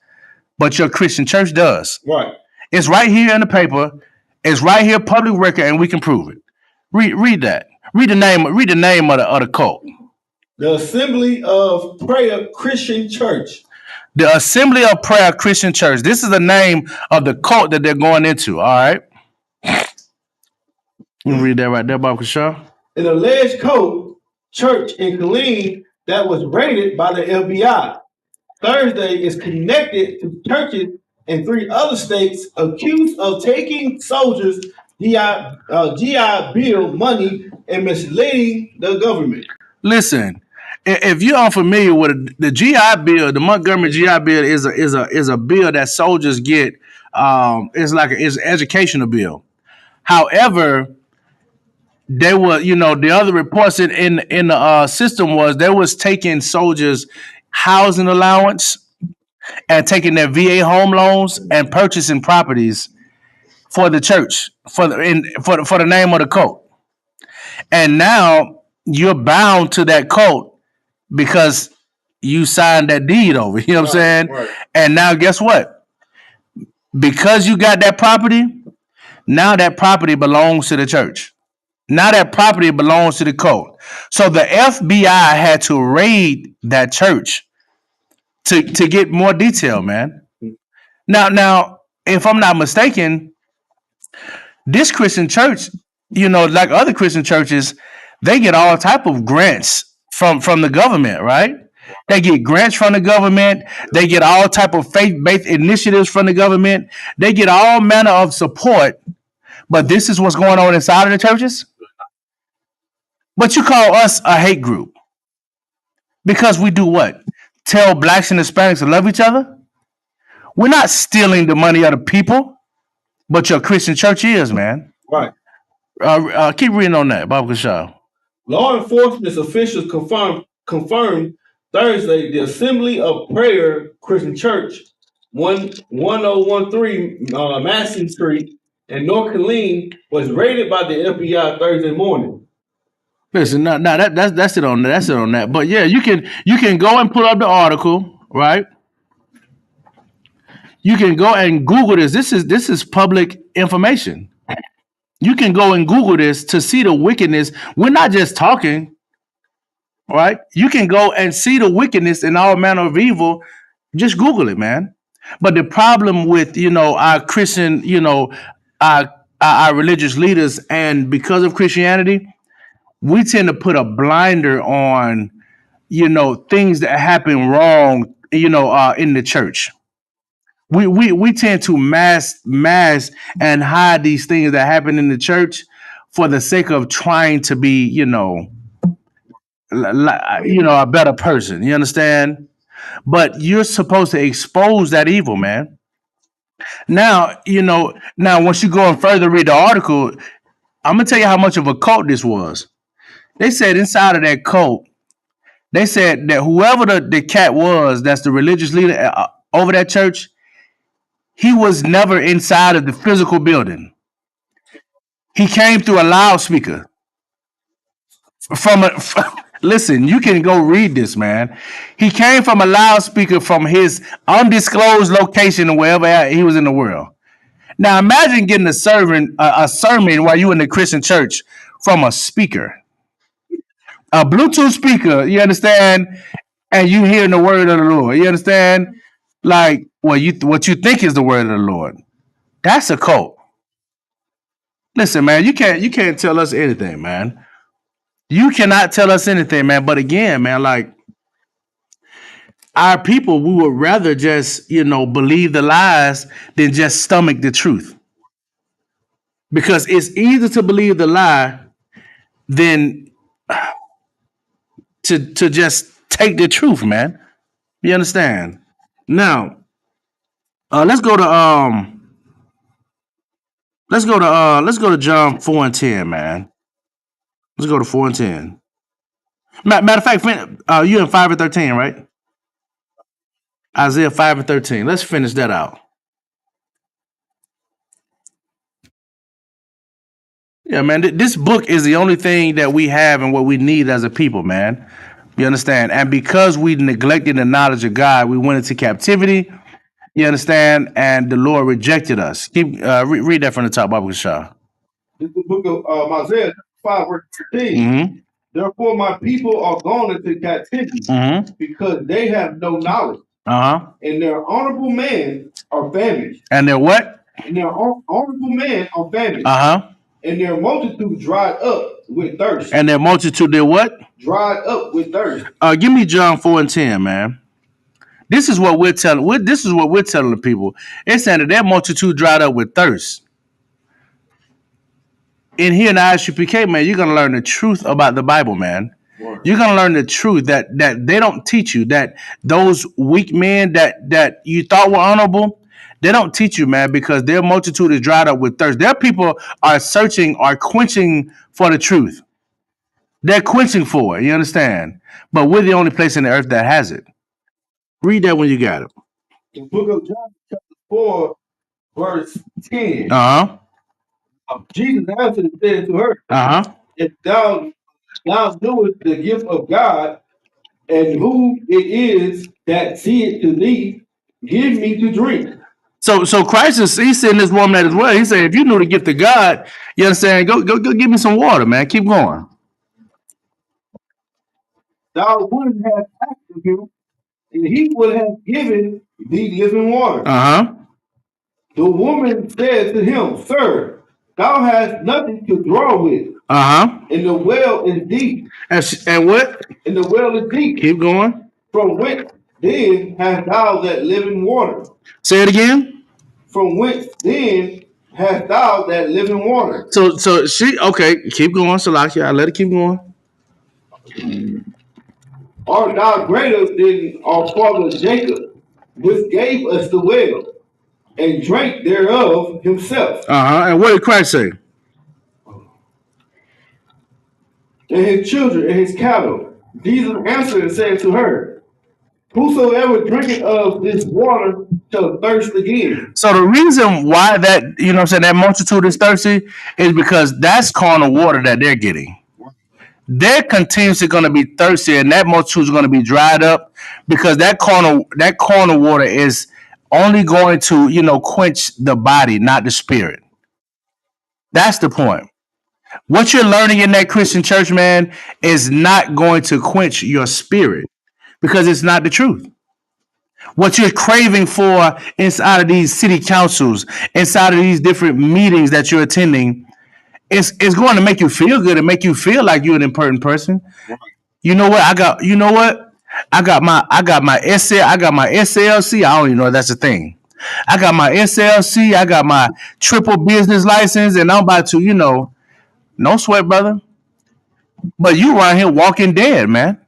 But your Christian church does. Right. It's right here in the paper. It's right here, public record, and we can prove it. Read that. Read the name of the cult. The Assembly of Prayer Christian Church. The Assembly of Prayer Christian Church. This is the name of the cult that they're going into, all right? You can read that right there, Bob Kashaw. An alleged cult church in Killeen that was raided by the FBI. Thursday is connected to churches in 3 other states accused of taking soldiers' GI Bill money and misleading the government. Listen, if you're unfamiliar with the GI Bill, the Montgomery GI Bill is a bill that soldiers get. It's an educational bill. However, they were, the other reports in the system was they was taking soldiers' housing allowance and taking their VA home loans and purchasing properties for the church for the name of the cult. And now you're bound to that cult because you signed that deed over. You know what I'm saying? Right. And now guess what? Because you got that property, now that property belongs to the church. Now that property belongs to the cult. So the FBI had to raid that church to get more detail, man. Now, if I'm not mistaken, this Christian church, like other Christian churches, they get all type of grants from the government, right? They get grants from the government. They get all type of faith-based initiatives from the government. They get all manner of support. But this is what's going on inside of the churches. But you call us a hate group because we do what? Tell blacks and Hispanics to love each other? We're not stealing the money of the people, but your Christian church is, man. Right. Keep reading on that, Bob Kashaw. Law enforcement officials confirmed Thursday the Assembly of Prayer Christian Church, 1013 Massey Street in North Killeen, was raided by the FBI Thursday morning. Listen, that's it on that. That's it on that. But yeah, you can go and pull up the article, right? You can go and Google this. This is public information. You can go and Google this to see the wickedness. We're not just talking, right? You can go and see the wickedness in all manner of evil. Just Google it, man. But the problem with our Christian, our religious leaders, and because of Christianity, we tend to put a blinder on, things that happen wrong, in the church. We tend to mask and hide these things that happen in the church for the sake of trying to be, a better person. You understand? But you're supposed to expose that evil, man. Now, once you go and further read the article, I'm gonna tell you how much of a cult this was. They said inside of that cult, they said that whoever the cat was, that's the religious leader over that church, he was never inside of the physical building. He came through a loudspeaker. Listen, you can go read this, man. He came from a loudspeaker from his undisclosed location wherever he was in the world. Now imagine getting a sermon while you in the Christian church from a speaker, a Bluetooth speaker. You understand? And you hearing the word of the Lord. You understand? Like what you think is the word of the Lord. That's a cult. Listen, man, you can't tell us anything, man. You cannot tell us anything, man. But again, man, like our people, we would rather just, believe the lies than just stomach the truth. Because it's easier to believe the lie than to just take the truth, man. You understand? Now, let's go to John 4 and 10, man. Let's go to 4 and 10. Matter of fact, you in 5 and 13, right? Isaiah 5 and 13. Let's finish that out. Yeah, man, this book is the only thing that we have and what we need as a people, man. You understand? And because we neglected the knowledge of God, we went into captivity. You understand? And the Lord rejected us. Keep read that from the top, Bible Shah. This is the book of Isaiah 5, verse 13. Mm-hmm. Therefore, my people are gone into captivity because they have no knowledge. And their honorable men are famished. And their what? And their honorable men are famished. And their multitude dried up with thirst. And their multitude did what? Dried up with thirst. Give me John 4 and 10, man. This is what we're telling. This is what we're telling the people. It's saying that their multitude dried up with thirst. In here in the ISUPK, man, you're gonna learn the truth about the Bible, man. You're gonna learn the truth that they don't teach you. That those weak men that you thought were honorable, they don't teach you, man, because their multitude is dried up with thirst. Their people are searching, are quenching for the truth. They're quenching for it. You understand? But we're the only place in the earth that has it. Read that when you got it. The book of John, chapter 4, verse 10. Jesus answered and said to her, if thou knewest the gift of God, and who it is that seeth to thee, give me to drink. So Christ he's sending this woman as well. He said, if you knew the gift of God, you understand, go give me some water, man. Keep going. Thou wouldn't have asked of him, and he would have given thee living water. The woman said to him, Sir, thou hast nothing to draw with. And the well is deep. And what? And the well is deep. Keep going. From whence then hast thou that living water? Say it again. From whence then hast thou that living water? So she okay. Keep going, Salakia. I let it keep going. Art thou greater than our father Jacob, which gave us the well, and drank thereof himself, And what did Christ say? and his children and his cattle? Jesus answered and said to her, whosoever drinketh of this water shall thirst again. So the reason why that, you know what I'm saying, that multitude is thirsty is because that's carnal water that they're getting. They're continuously going to be thirsty, and that multitude is going to be dried up because that carnal water is only going to, quench the body, not the spirit. That's the point. What you're learning in that Christian church, man, is not going to quench your spirit because it's not the truth. What you're craving for inside of these city councils, inside of these different meetings that you're attending, it's going to make you feel good and make you feel like you're an important person. You know what? I got my SLC. I don't even know if that's a thing. I got my SLC. I got my triple business license, and I'm about to, no sweat, brother. But you around here walking dead, man.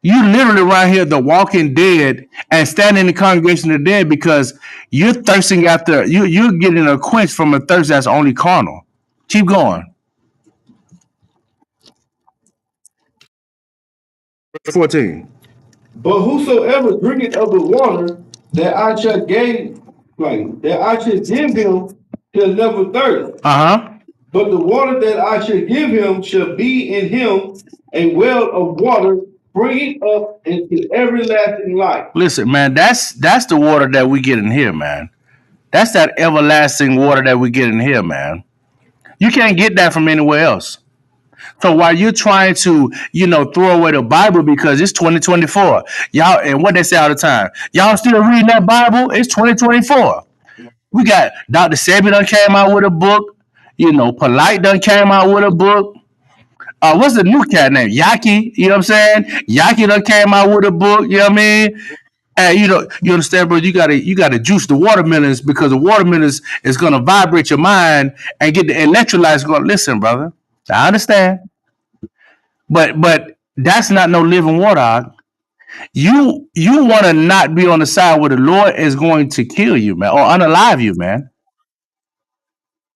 You literally around here the walking dead and standing in the congregation of the dead because you're thirsting after you're getting a quench from a thirst that's only carnal. Keep going. 14. But whosoever drinketh of the water that I shall give, that I should give him, shall never thirst. But the water that I shall give him shall be in him a well of water, springing up into everlasting life. Listen, man, that's the water that we get in here, man. That's that everlasting water that we get in here, man. You can't get that from anywhere else. So while you're trying to, throw away the Bible because it's 2024, y'all, and what they say all the time, y'all still reading that Bible? It's 2024. We got Dr. Sebi done came out with a book. Polite done came out with a book. What's the new cat name? Yaki. You know what I'm saying? Yaki done came out with a book. You know what I mean? And you understand, bro? You gotta juice the watermelons because the watermelons is gonna vibrate your mind and get the electrolytes going. Listen, brother, I understand, but that's not no living water. You want to not be on the side where the Lord is going to kill you, man, or unalive you, man.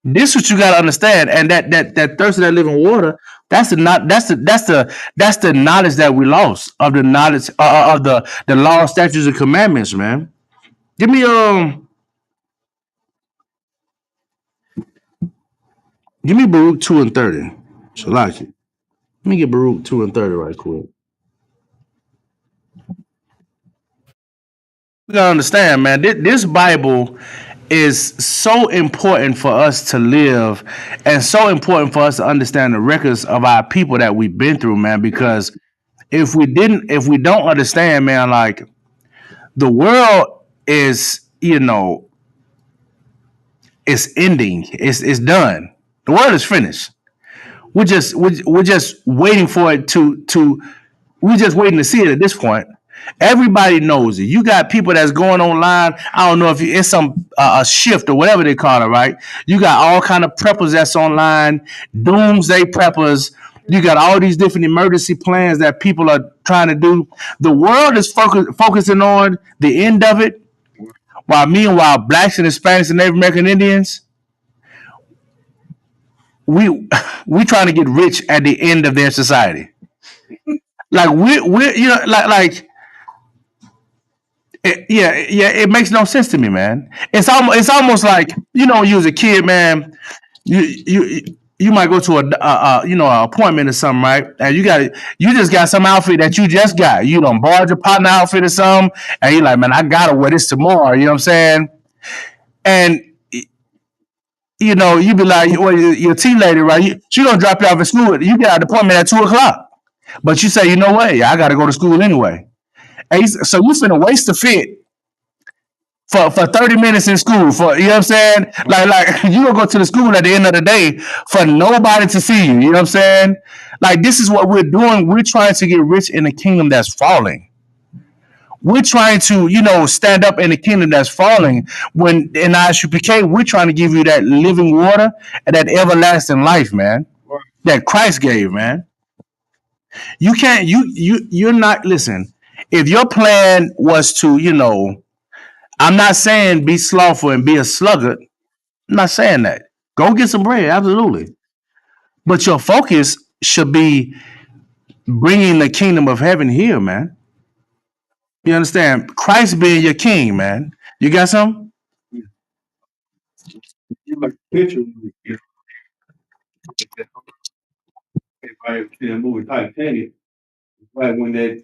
This is what you gotta understand, and that thirst of that living water. That's the knowledge that we lost of the knowledge of the law, statutes, and commandments, man. Give me Baruch 2:30. Shalaki. Let me get Baruch 2:30 right quick. You gotta understand, man. This Bible is so important for us to live, and so important for us to understand the records of our people that we've been through, man. Because if we don't understand, man, like the world is, it's ending. It's done. The world is finished. We're just waiting for it to we're just waiting to see it at this point. Everybody knows it. You got people that's going online. I don't know if it's some a shift or whatever they call it, right? You got all kind of preppers that's online, doomsday preppers. You got all these different emergency plans that people are trying to do. The world is focusing on the end of it, while meanwhile blacks and Hispanics and Native American Indians, we trying to get rich at the end of their society. Like we like it makes no sense to me, man. It's almost like when you was a kid, man. You might go to an appointment or something, right? And you just got some outfit that you just got. You don't borrow your partner outfit or something, and you're like, man, I gotta wear this tomorrow. You know what I'm saying? And you be like, well, your teen lady, right? She gonna drop you off at school. You get out of the appointment at 2:00, but you say, you know what? Yeah, I gotta go to school anyway. And so you finna waste the fit for 30 minutes in school for, you know what I'm saying? Like you gonna go to the school at the end of the day for nobody to see you. You know what I'm saying? Like this is what we're doing. We're trying to get rich in a kingdom that's falling. We're trying to, stand up in the kingdom that's falling. When in ISUPK, we're trying to give you that living water and that everlasting life, man. That Christ gave, man. You can't. You're not. Listen. If your plan was to, I'm not saying be slothful and be a sluggard. I'm not saying that. Go get some bread, absolutely. But your focus should be bringing the kingdom of heaven here, man. You understand? Christ being your king, man. You got some? You like picture, everybody see the movie Titanic, like when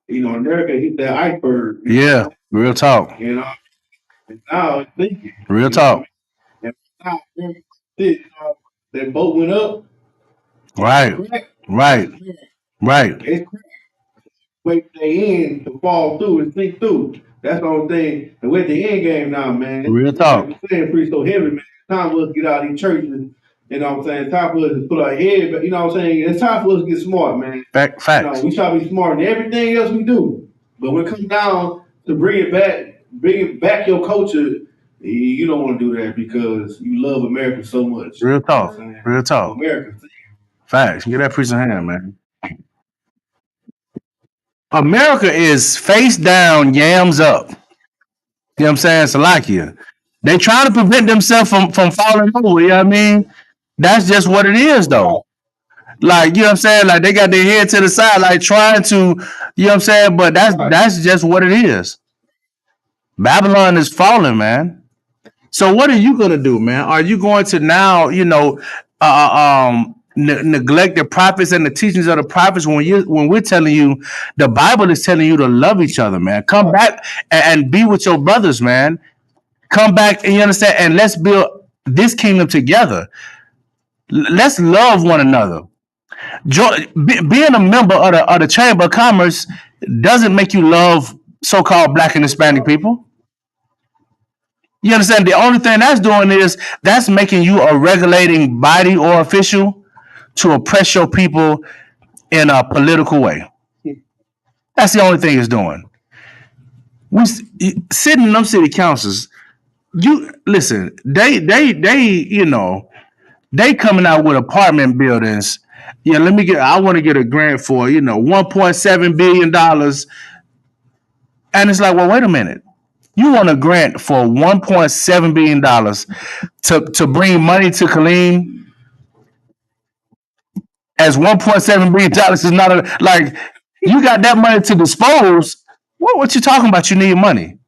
America hit that iceberg. Yeah, real talk. And now it's thinking. Real talk. And now that boat went up. Right. Right. Right. It's wait for the end to fall through and sink through. That's the only thing. And we're at the end game now, man. Real talk. Like saying pretty so heavy, man. It's time for us to get out of these churches. You know what I'm saying? It's time for us to put our head, but you know what I'm saying? It's time for us to get smart, man. Facts. We try to be smart in everything else we do. But when it comes down to bring it back your culture, you don't want to do that because you love America so much. Real talk. Real talk. America. Facts. Get that priest in hand, man. America is face down, yams up. You know what I'm saying? Salakia. They trying to prevent themselves from falling over, you know what I mean? That's just what it is, though. Like, you know what I'm saying? Like, they got their head to the side, like, trying to, you know what I'm saying? But that's just what it is. Babylon is falling, man. So what are you going to do, man? Are you going to now, neglect the prophets and the teachings of the prophets when we're telling you, the Bible is telling you to love each other, man. Come back and be with your brothers, man. Come back and you understand, and let's build this kingdom together. Let's love one another. Being a member of the Chamber of Commerce doesn't make you love so-called Black and Hispanic people. You understand? The only thing that's doing is that's making you a regulating body or official to oppress your people in a political way. That's the only thing it's doing. We sitting in them city councils. You listen. They coming out with apartment buildings. Yeah, I want to get a grant for $1.7 billion, and it's like, well, wait a minute. You want a grant for $1.7 billion to bring money to Killeen, as $1.7 billion is not like you got that money to dispose. What you talking about? You need money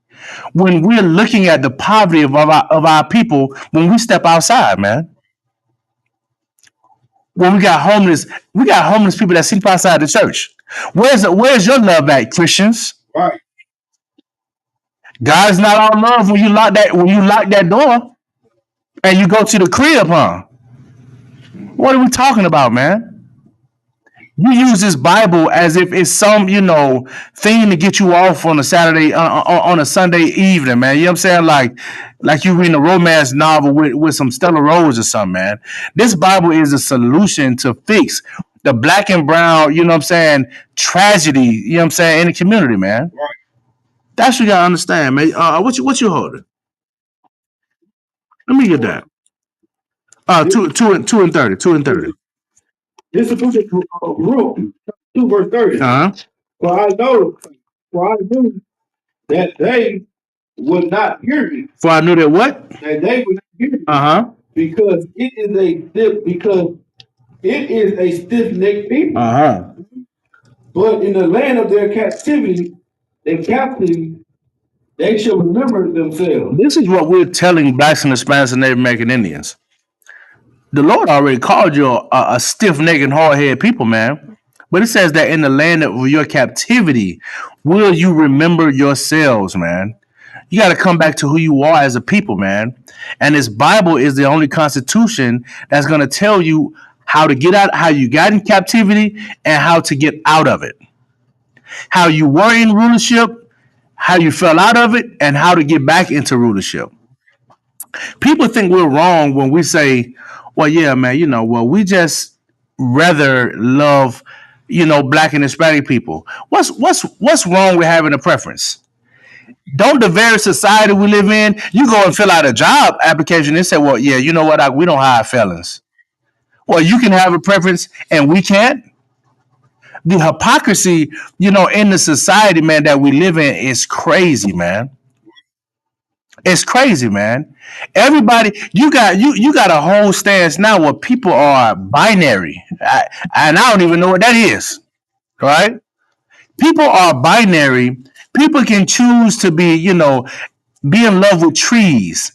when we're looking at the poverty of our people. When we step outside, man. When we got homeless people that sleep outside the church. Where's your love at, Christians? Right. God's not all love when you lock that door and you go to the crib, huh? What are we talking about, man? You use this Bible as if it's some, thing to get you off on a Saturday, on a Sunday evening, man. You know what I'm saying? Like you reading a romance novel with some Stella Rose or something, man. This Bible is a solution to fix the Black and brown, you know what I'm saying, tragedy, you know what I'm saying, in the community, man. Right. That's what you gotta understand, man. What you holding? Let me get that. 2 and 30. 2 and 30. This is Ruth 2 verse 30. For I knew that they would not hear me. For I knew that what? That they would not hear me. Because it is a stiff-necked people. But in the land of their captivity, they shall remember themselves. This is what we're telling Blacks and Hispanics and Native American Indians. The Lord already called you a stiff-necked and hard-headed people, man. But it says that in the land of your captivity, will you remember yourselves, man? You got to come back to who you are as a people, man. And this Bible is the only constitution that's going to tell you how to get out, how you got in captivity, and how to get out of it. How you were in rulership, how you fell out of it, and how to get back into rulership. People think we're wrong when we say, well, yeah, man, we just rather love black and Hispanic people. What's wrong with having a preference? Don't the very society we live in, you go and fill out a job application and say, well, yeah, you know what, we don't hire felons. Well, you can have a preference and we can't. The hypocrisy, in the society, man, that we live in is crazy, man. It's crazy, man. Everybody, you got a whole stance now where people are binary, and I don't even know what that is. Right? People are binary. People can choose to be in love with trees,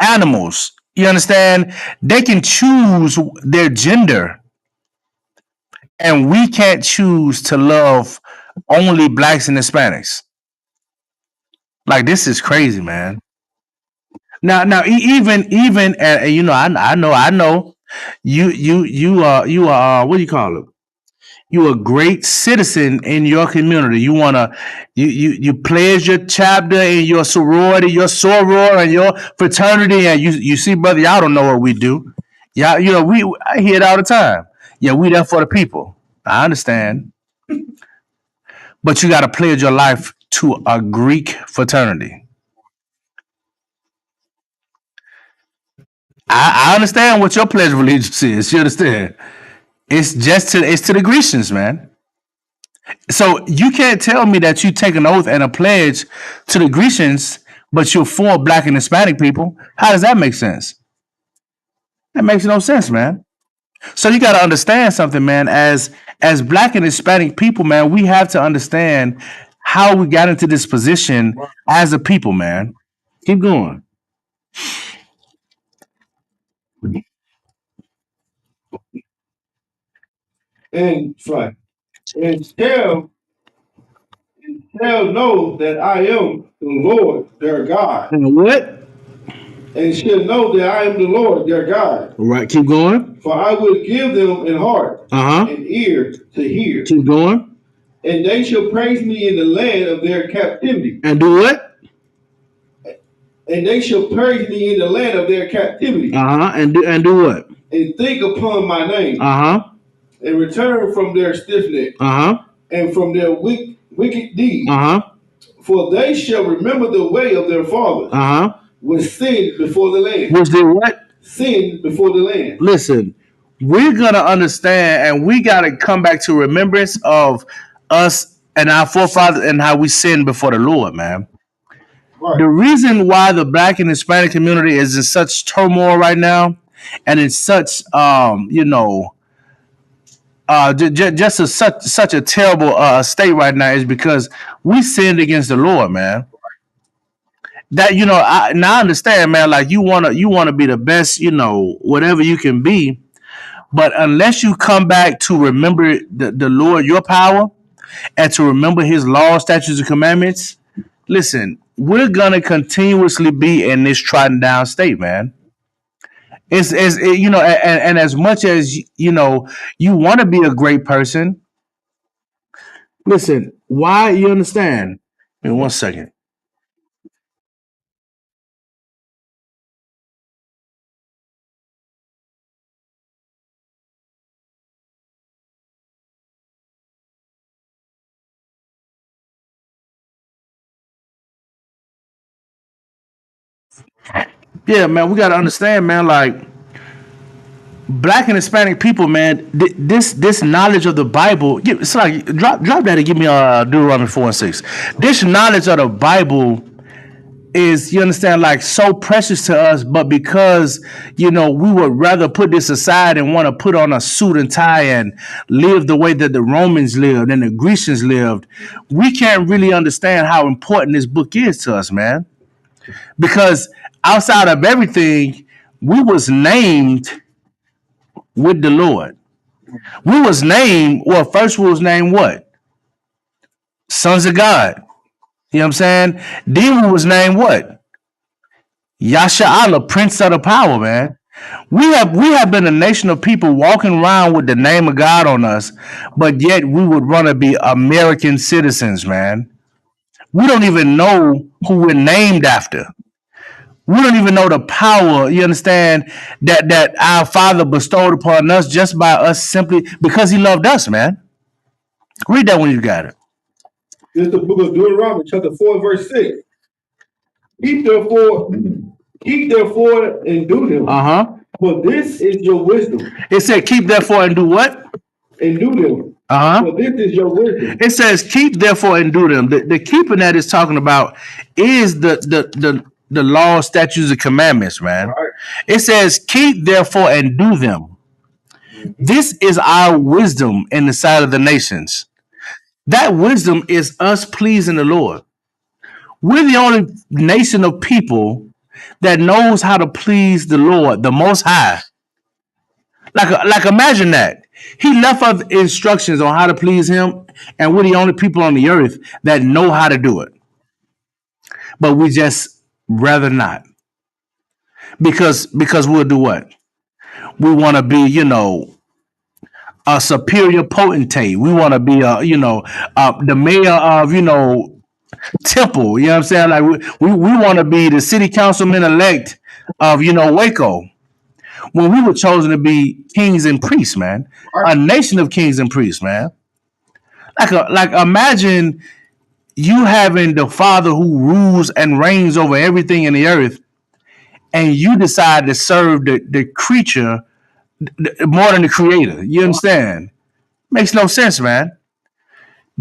animals. You understand? They can choose their gender, and we can't choose to love only blacks and Hispanics. Like this is crazy, man. Now, even I know you are what do you call it? You a great citizen in your community. You pledge your chapter in your sorority, your soror, and your fraternity, and you see, brother, y'all don't know what we do. Y'all, I hear it all the time. Yeah, we there for the people. I understand, but you got to pledge your life to a Greek fraternity. I understand what your pledge of allegiance is. You understand? It's to the Grecians, man. So you can't tell me that you take an oath and a pledge to the Grecians, but you're for black and Hispanic people. How does that make sense? That makes no sense, man. So you got to understand something, man. As black and Hispanic people, man, we have to understand how we got into this position as a people, man. Keep going. And right. And shall know that I am the Lord their God, And what? and shall know that I am the Lord their God. All right, keep going. For I will give them an heart Uh huh. and ear to hear, Keep going. and they shall praise me in the land of their captivity. And do what? And they shall praise me in the land of their captivity, Uh huh. And do what? and think upon my name, Uh huh. and return from their stiff neck, Uh huh. and from their wicked deeds. Uh huh. For they shall remember the way of their fathers, Uh huh. which sinned before the land. Which did what? Sinned before the land. Listen, we're gonna understand, and we gotta come back to remembrance of us and our forefathers and how we sinned before the Lord, man. Right. The reason why the black and Hispanic community is in such turmoil right now, and in such just such a terrible state right now, is because we sinned against the Lord, man. That I understand, man. Like you wanna be the best, whatever you can be, but unless you come back to remember the Lord, your power, and to remember His laws, statutes, and commandments, listen, we're gonna continuously be in this trodden down state, man. And as much as you want to be a great person. Listen, why you understand? In 1 second. Yeah, man, we gotta understand, man. Like black and Hispanic people, man. This knowledge of the Bible. It's like drop that and give me Deuteronomy 4:6. This knowledge of the Bible is, you understand, like so precious to us, but because we would rather put this aside and want to put on a suit and tie and live the way that the Romans lived and the Grecians lived, we can't really understand how important this book is to us, man. Because outside of everything, we was named with the Lord. We was named, well, first we was named what? Sons of God. You know what I'm saying? Then we was named what? Yasha Allah, Prince of the Power, man. We have been a nation of people walking around with the name of God on us, but yet we would want to be American citizens, man. We don't even know who we're named after. We don't even know the power, you understand, that our Father bestowed upon us just by us simply because He loved us, man. Read that when you got it. This is the book of Deuteronomy, chapter 4, verse 6. Keep therefore and do them. Uh-huh. For this is your wisdom. It said, keep therefore and do what? And do them. Uh-huh. For this is your wisdom. It says, keep therefore and do them. The keeping that is talking about is the law, statutes, and commandments, man. Right. It says, keep therefore and do them. This is our wisdom in the sight of the nations. That wisdom is us pleasing the Lord. We're the only nation of people that knows how to please the Lord, the Most High. Like imagine that. He left us instructions on how to please him, and we're the only people on the earth that know how to do it. But we just rather not. Because we'll do what? We want to be, a superior potentate. We want to be the mayor of, Temple. You know what I'm saying? Like we want to be the city councilman elect of, Waco. When we were chosen to be kings and priests, man, a nation of kings and priests, man. Like imagine you having the Father who rules and reigns over everything in the earth, and you decide to serve the creature more than the Creator. You understand? Makes no sense, man.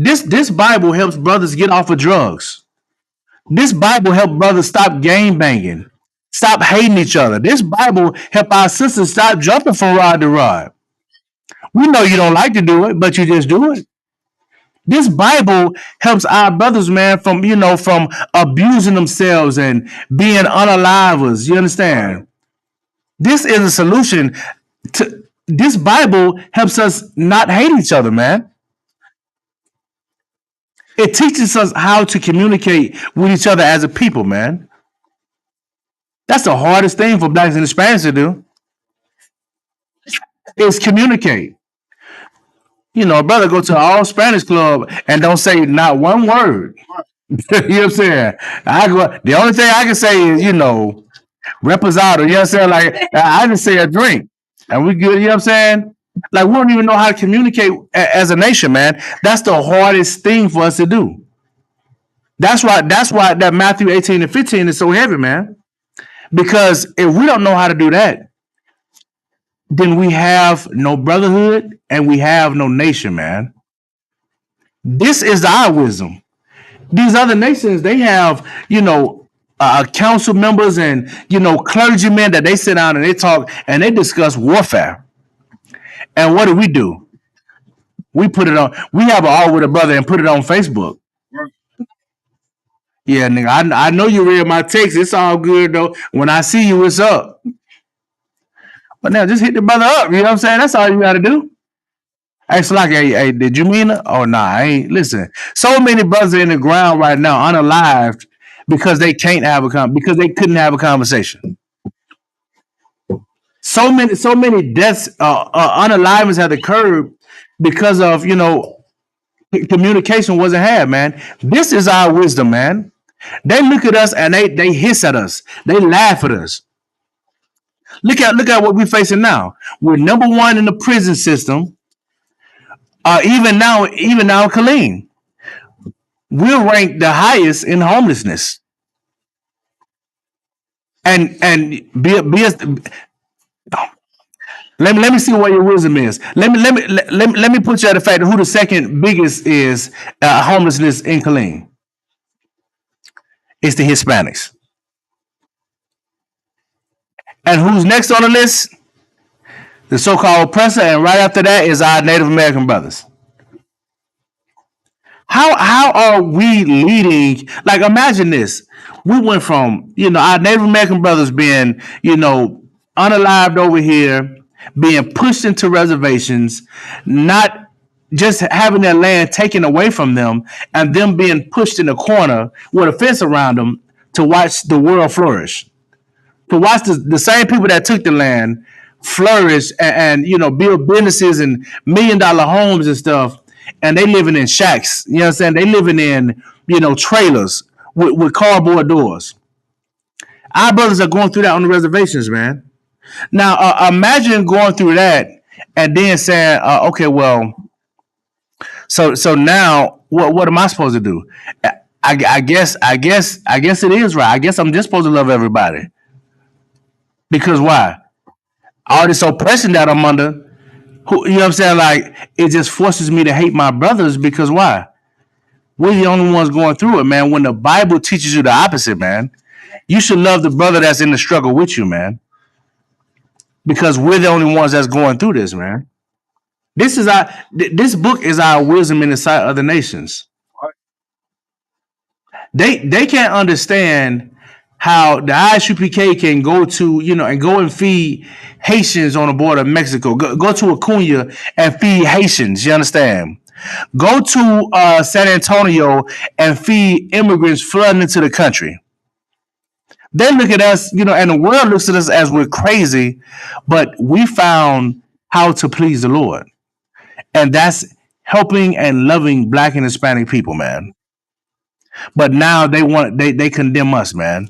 This Bible helps brothers get off of drugs. This Bible helps brothers stop gang banging, stop hating each other. This Bible help our sisters stop jumping from rod to rod. We know you don't like to do it, but you just do it. This Bible helps our brothers, man, from abusing themselves and being unalivers. You understand? This is a solution to this Bible helps us not hate each other, man. It teaches us how to communicate with each other as a people, man. That's the hardest thing for blacks and Hispanics to do is communicate. A brother go to an all Spanish club and don't say not one word. You know what I'm saying? The only thing I can say is, reposado. You know what I'm saying? Like I just say a drink. And we good, you know what I'm saying? Like we don't even know how to communicate as a nation, man. That's the hardest thing for us to do. That's why that Matthew 18 and 15 is so heavy, man. Because if we don't know how to do that, then we have no brotherhood and we have no nation, man. This is our wisdom. These other nations, they have, council members and, clergymen that they sit down and they talk and they discuss warfare. And what do? We put it on. We have an all with a brother and put it on Facebook. Yeah, nigga, I know you read my text. It's all good, though. When I see you, it's up. But now just hit the brother up. You know what I'm saying? That's all you got to do. Hey, Slack, hey, did you mean it? Oh, nah, I ain't. Listen, so many brothers are in the ground right now, unalived, because they can't have because they couldn't have a conversation. So many deaths, unalivements have occurred because of, communication wasn't had, man. This is our wisdom, man. They look at us and they hiss at us. They laugh at us. Look at what we're facing now. We're number one in the prison system. Even now, Killeen, we're ranked the highest in homelessness. And let me see what your wisdom is. Let me put you at the fact of who the second biggest is homelessness in Killeen. It's the Hispanics. And who's next on the list? The so-called oppressor, and right after that is our Native American brothers. How are we leading? Like, imagine this. We went from, our Native American brothers being, unalived over here, being pushed into reservations, not just having their land taken away from them, and them being pushed in a corner with a fence around them to watch the world flourish. To watch the same people that took the land flourish and build businesses and $1 million homes and stuff, and they living in shacks. You know what I'm saying? They living in trailers with cardboard doors. Our brothers are going through that on the reservations, man. Now imagine going through that and then saying, okay, well, So now what am I supposed to do? I guess it is right. I guess I'm just supposed to love everybody. Because why? All this oppression that I'm under, you know what I'm saying? Like, it just forces me to hate my brothers because why? We're the only ones going through it, man. When the Bible teaches you the opposite, man. You should love the brother that's in the struggle with you, man. Because we're the only ones that's going through this, man. This book is our wisdom in the sight of the nations. They can't understand how the ISUPK can go to, and go and feed Haitians on the border of Mexico. Go to Acuna and feed Haitians. You understand? Go to San Antonio and feed immigrants flooding into the country. They look at us, and the world looks at us as we're crazy, but we found how to please the Lord. And that's helping and loving Black and Hispanic people, man. But now they condemn us, man.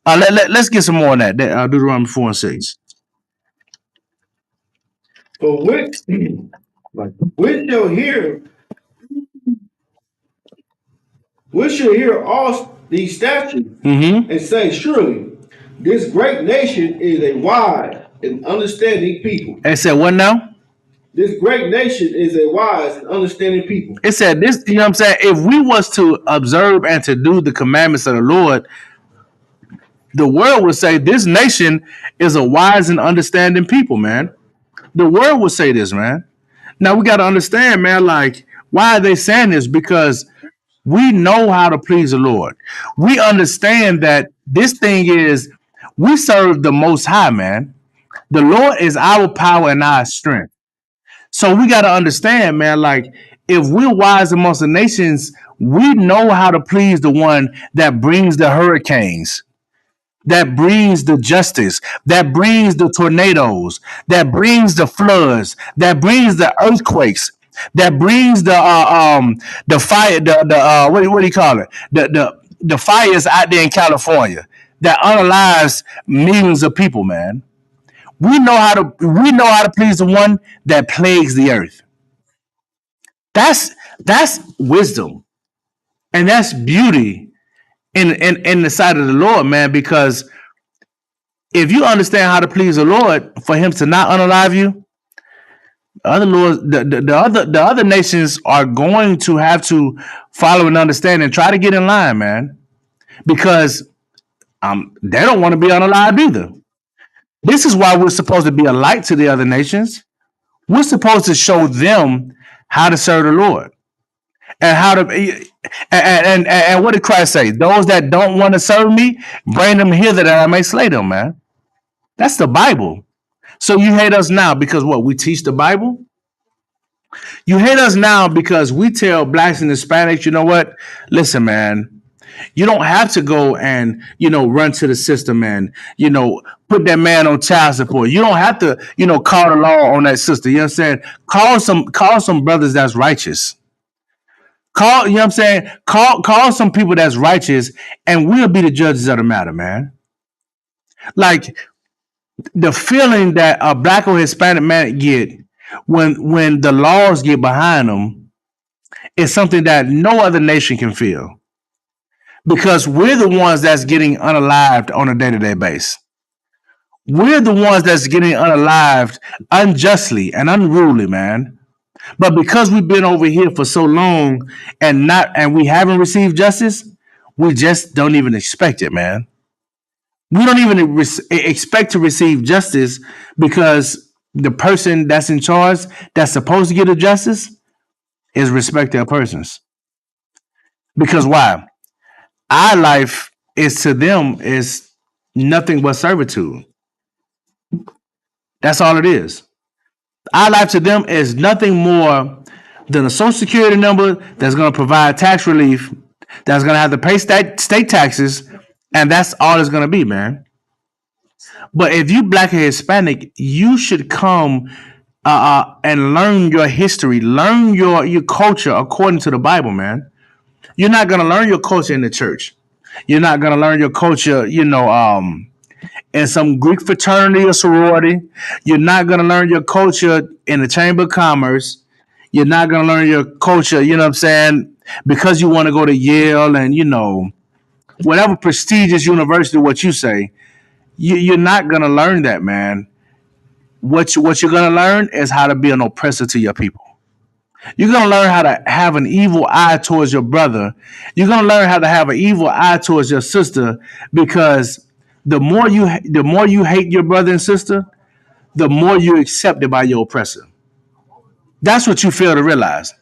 Let's get some more on that. Deuteronomy 4 and 6. But we shall hear all these statutes and say, surely this great nation is a wise and understanding people. And it said what now? This great nation is a wise and understanding people. It said this, you know what I'm saying? If we was to observe and to do the commandments of the Lord, the world would say this nation is a wise and understanding people, man. The world would say this, man. Now we got to understand, man, like, why are they saying this? Because we know how to please the Lord. We understand that this thing is, we serve the Most High, man. The Lord is our power and our strength. So we got to understand, man, like, if we're wise amongst the nations, we know how to please the one that brings the hurricanes, that brings the justice, that brings the tornadoes, that brings the floods, that brings the earthquakes, that brings the fire, what do you call it? The fires out there in California that unalives millions of people, man. We know how to please the one that plagues the earth. That's wisdom, and that's beauty in the sight of the Lord, man. Because if you understand how to please the Lord, for Him to not unalive you, the other nations are going to have to follow and understand and try to get in line, man, because they don't want to be unalived either. This is why we're supposed to be a light to the other nations. We're supposed to show them how to serve the Lord and how to and what did Christ say? Those that don't want to serve me, bring them hither that I may slay them, man. That's the Bible. So you hate us now because what? We teach the Bible? You hate us now because we tell Blacks and Hispanics, you know what? Listen, man, you don't have to go and, run to the system and, put that man on child support. You don't have to, call the law on that sister. You know what I'm saying? Call some brothers that's righteous. Call, you know what I'm saying? Call some people that's righteous, and we'll be the judges of the matter, man. Like, the feeling that a Black or Hispanic man get when the laws get behind them is something that no other nation can feel. Because we're the ones that's getting unalived on a day-to-day basis. We're the ones that's getting unalived unjustly and unruly, man. But because we've been over here for so long and we haven't received justice, we just don't even expect it, man. We don't even expect to receive justice because the person that's in charge, that's supposed to get the justice, is respect their persons. Because why? Our life is to them is nothing but servitude. That's all it is. Our life to them is nothing more than a social security number that's going to provide tax relief, that's going to have to pay state taxes, and that's all it's going to be, man. But if you Black or Hispanic, you should come and learn your history, learn your culture according to the Bible, man. You're not going to learn your culture in the church. You're not going to learn your culture, in some Greek fraternity or sorority. You're not going to learn your culture in the Chamber of Commerce. You're not gonna learn your culture. You know what I'm saying? Because you want to go to Yale and whatever prestigious university. What you say, you're not gonna learn that, man. What you're gonna learn is how to be an oppressor to your people. You're gonna learn how to have an evil eye towards your brother. You're gonna learn how to have an evil eye towards your sister because the more you hate your brother and sister, the more you're accepted by your oppressor. That's what you fail to realize.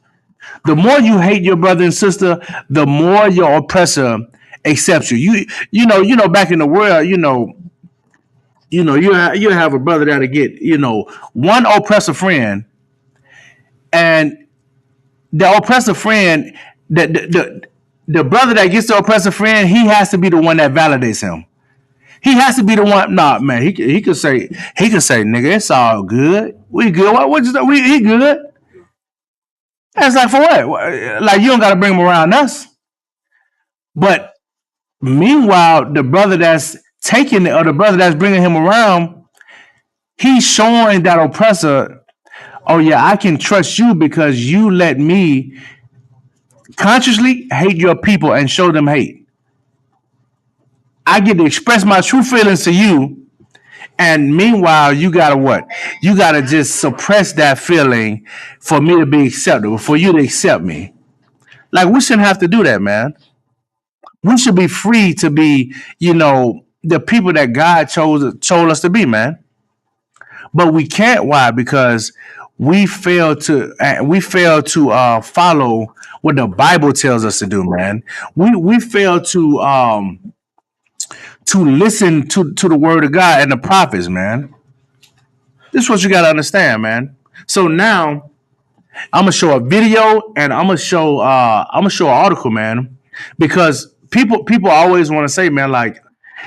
The more you hate your brother and sister, the more your oppressor accepts you. You know, back in the world, you have a brother that'll get, one oppressor friend, and the oppressor friend, the brother that gets the oppressor friend, he has to be the one that validates him. He has to be the one. Nah, man. He could say, nigga, it's all good. We good. What you say? He good. That's like for what? Like you don't got to bring him around us. But meanwhile, the brother that's taking it or the brother that's bringing him around, he's showing that oppressor, oh yeah, I can trust you because you let me consciously hate your people and show them hate. I get to express my true feelings to you, and meanwhile, you gotta what? You gotta just suppress that feeling for me to be acceptable, for you to accept me. Like we shouldn't have to do that, man. We should be free to be, the people that God chose us to be, man. But we can't. Why? Because we fail to follow what the Bible tells us to do, man. We fail to listen to the word of God and the prophets, man. This is what you gotta understand, man. So now I'm gonna show a video and I'm gonna show an article, man, because people always want to say, man, like,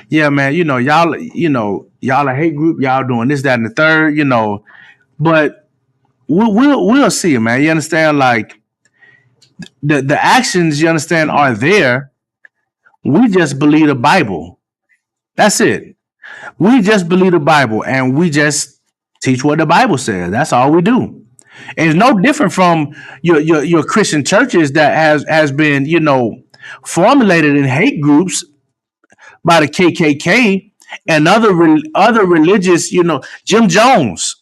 yeah, man, y'all a hate group, y'all doing this, that, and the third, but we'll see, man. You understand, like the actions, you understand, are there. We just believe the Bible. That's it. We just believe the Bible and we just teach what the Bible says. That's all we do. And it's no different from your Christian churches that has been, formulated in hate groups by the KKK and other religious, Jim Jones.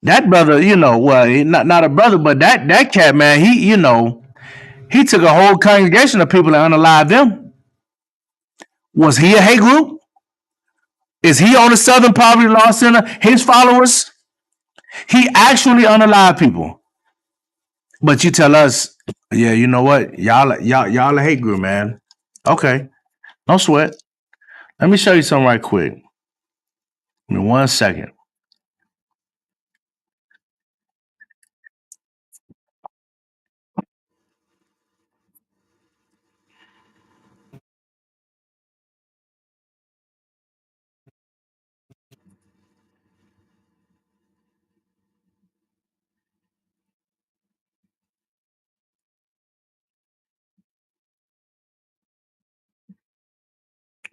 That brother, well, not a brother, but that cat, man, he took a whole congregation of people and unalived them. Was he a hate group? Is he on the Southern Poverty Law Center? His followers? He actually unalived people. But you tell us, yeah, you know what? Y'all a hate group, man. Okay. No sweat. Let me show you something right quick. Give me 1 second.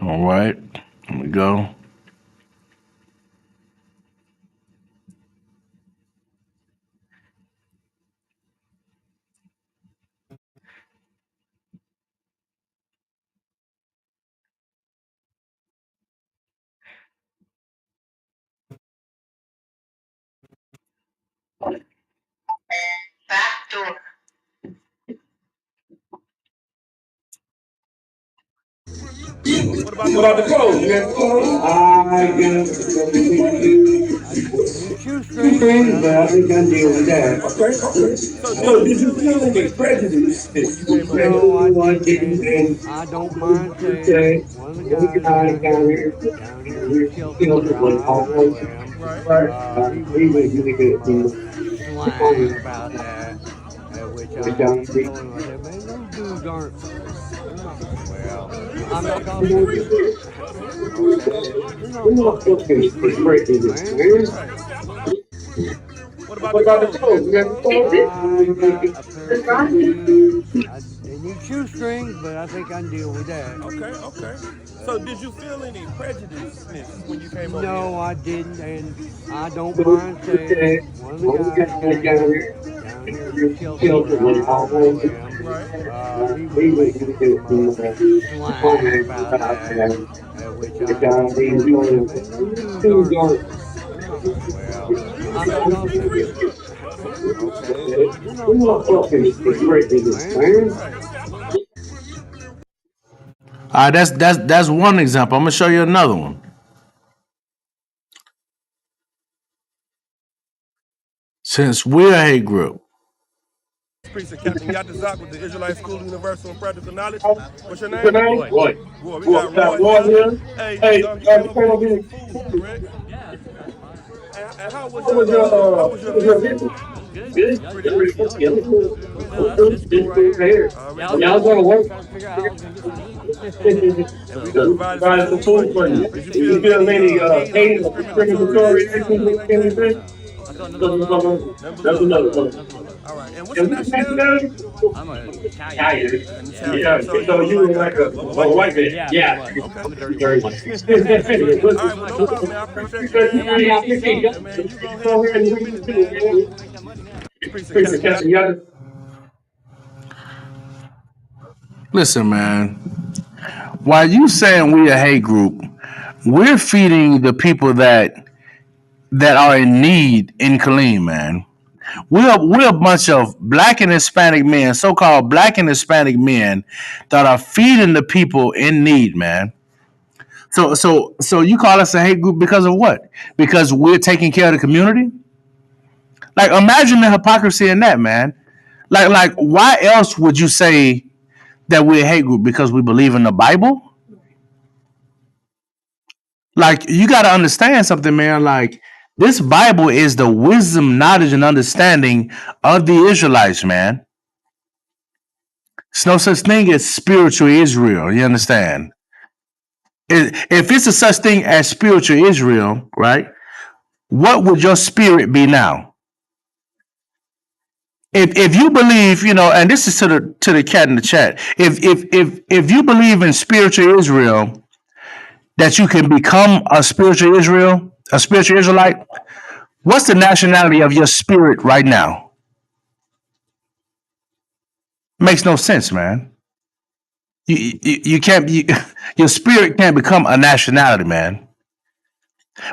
All right. Here we go. What about the clothes? You got the clothes? I got two strings, but I think I deal with that. Okay. So did you feel any prejudice? No, I didn't. I don't mind saying one of the guys down here in Chelsea where I am, he was making slang about that, which I told him, I said, man, those dudes aren't, well, I'm not going to What about the clothes? You got the clothes? I got a pair of shoes, and you shoestrings, but I think I can deal with that. Okay. So did you feel any prejudice when you came over No, here? I didn't, and I don't mind saying one of the guys down here at the shelter where I always am, Right. he was making some slang about that, which I ain't doing that, man. Them dudes aren't. Well, I'm not gonna say that. Okay, we're not talking prejudice, man. All right, that's one example. I'm gonna show you another one. Since we're a hate group, Priest and Captain Yatazak with the Israelite School of Universal and Practical Knowledge. What's your Your name? name? Roy. Roy. We Roy. got Roy Roy here. here. Hey, Hey, you came you over came here to over get here. some food, correct? And What was how was your your visit? visit? Good. Pretty Pretty good. good. Yeah. This school This right food right here. here. Yeah, I was Y'all gonna gonna work, work. trying to figure out how I was gonna get some to eat. And we So, provided some provide some food for food you. for you. Did you Did you feel feel any any hate or hate or discriminatory discriminatory actions or actions, anything? anything? That's another one. All right. And what's your And what's your nationality? nationality? I'm a Italian. An Yeah. Italian. So So you were you were like like a a white white man. man. Yeah. Okay. I'm a dirty Very one. much. All right. Well, no problem, man. I appreciate you, man. Yeah, I appreciate Hey, you. man, you go ahead Go and ahead do and your read business, it too, man. man. Priest and Appreciate Captain Captain Yaga. listen, man. While you saying we a hate group, we're feeding the people that are in need in Killeen, man. We're a bunch of black and Hispanic men, so-called black and Hispanic men, that are feeding the people in need, man. So you call us a hate group because of what? Because we're taking care of the community? Like, imagine the hypocrisy in that, man. Like, why else would you say that we're a hate group? Because we believe in the Bible? Like, you got to understand something, man. Like, this Bible is the wisdom, knowledge, and understanding of the Israelites, man. There's no such thing as spiritual Israel. You understand? If it's a such thing as spiritual Israel, right? What would your spirit be now? If you believe, and this is to the cat in the chat. If you believe in spiritual Israel, that you can become a spiritual Israel, a spiritual Israelite, what's the nationality of your spirit right now? Makes no sense, man. You can't. Your spirit can't become a nationality, man.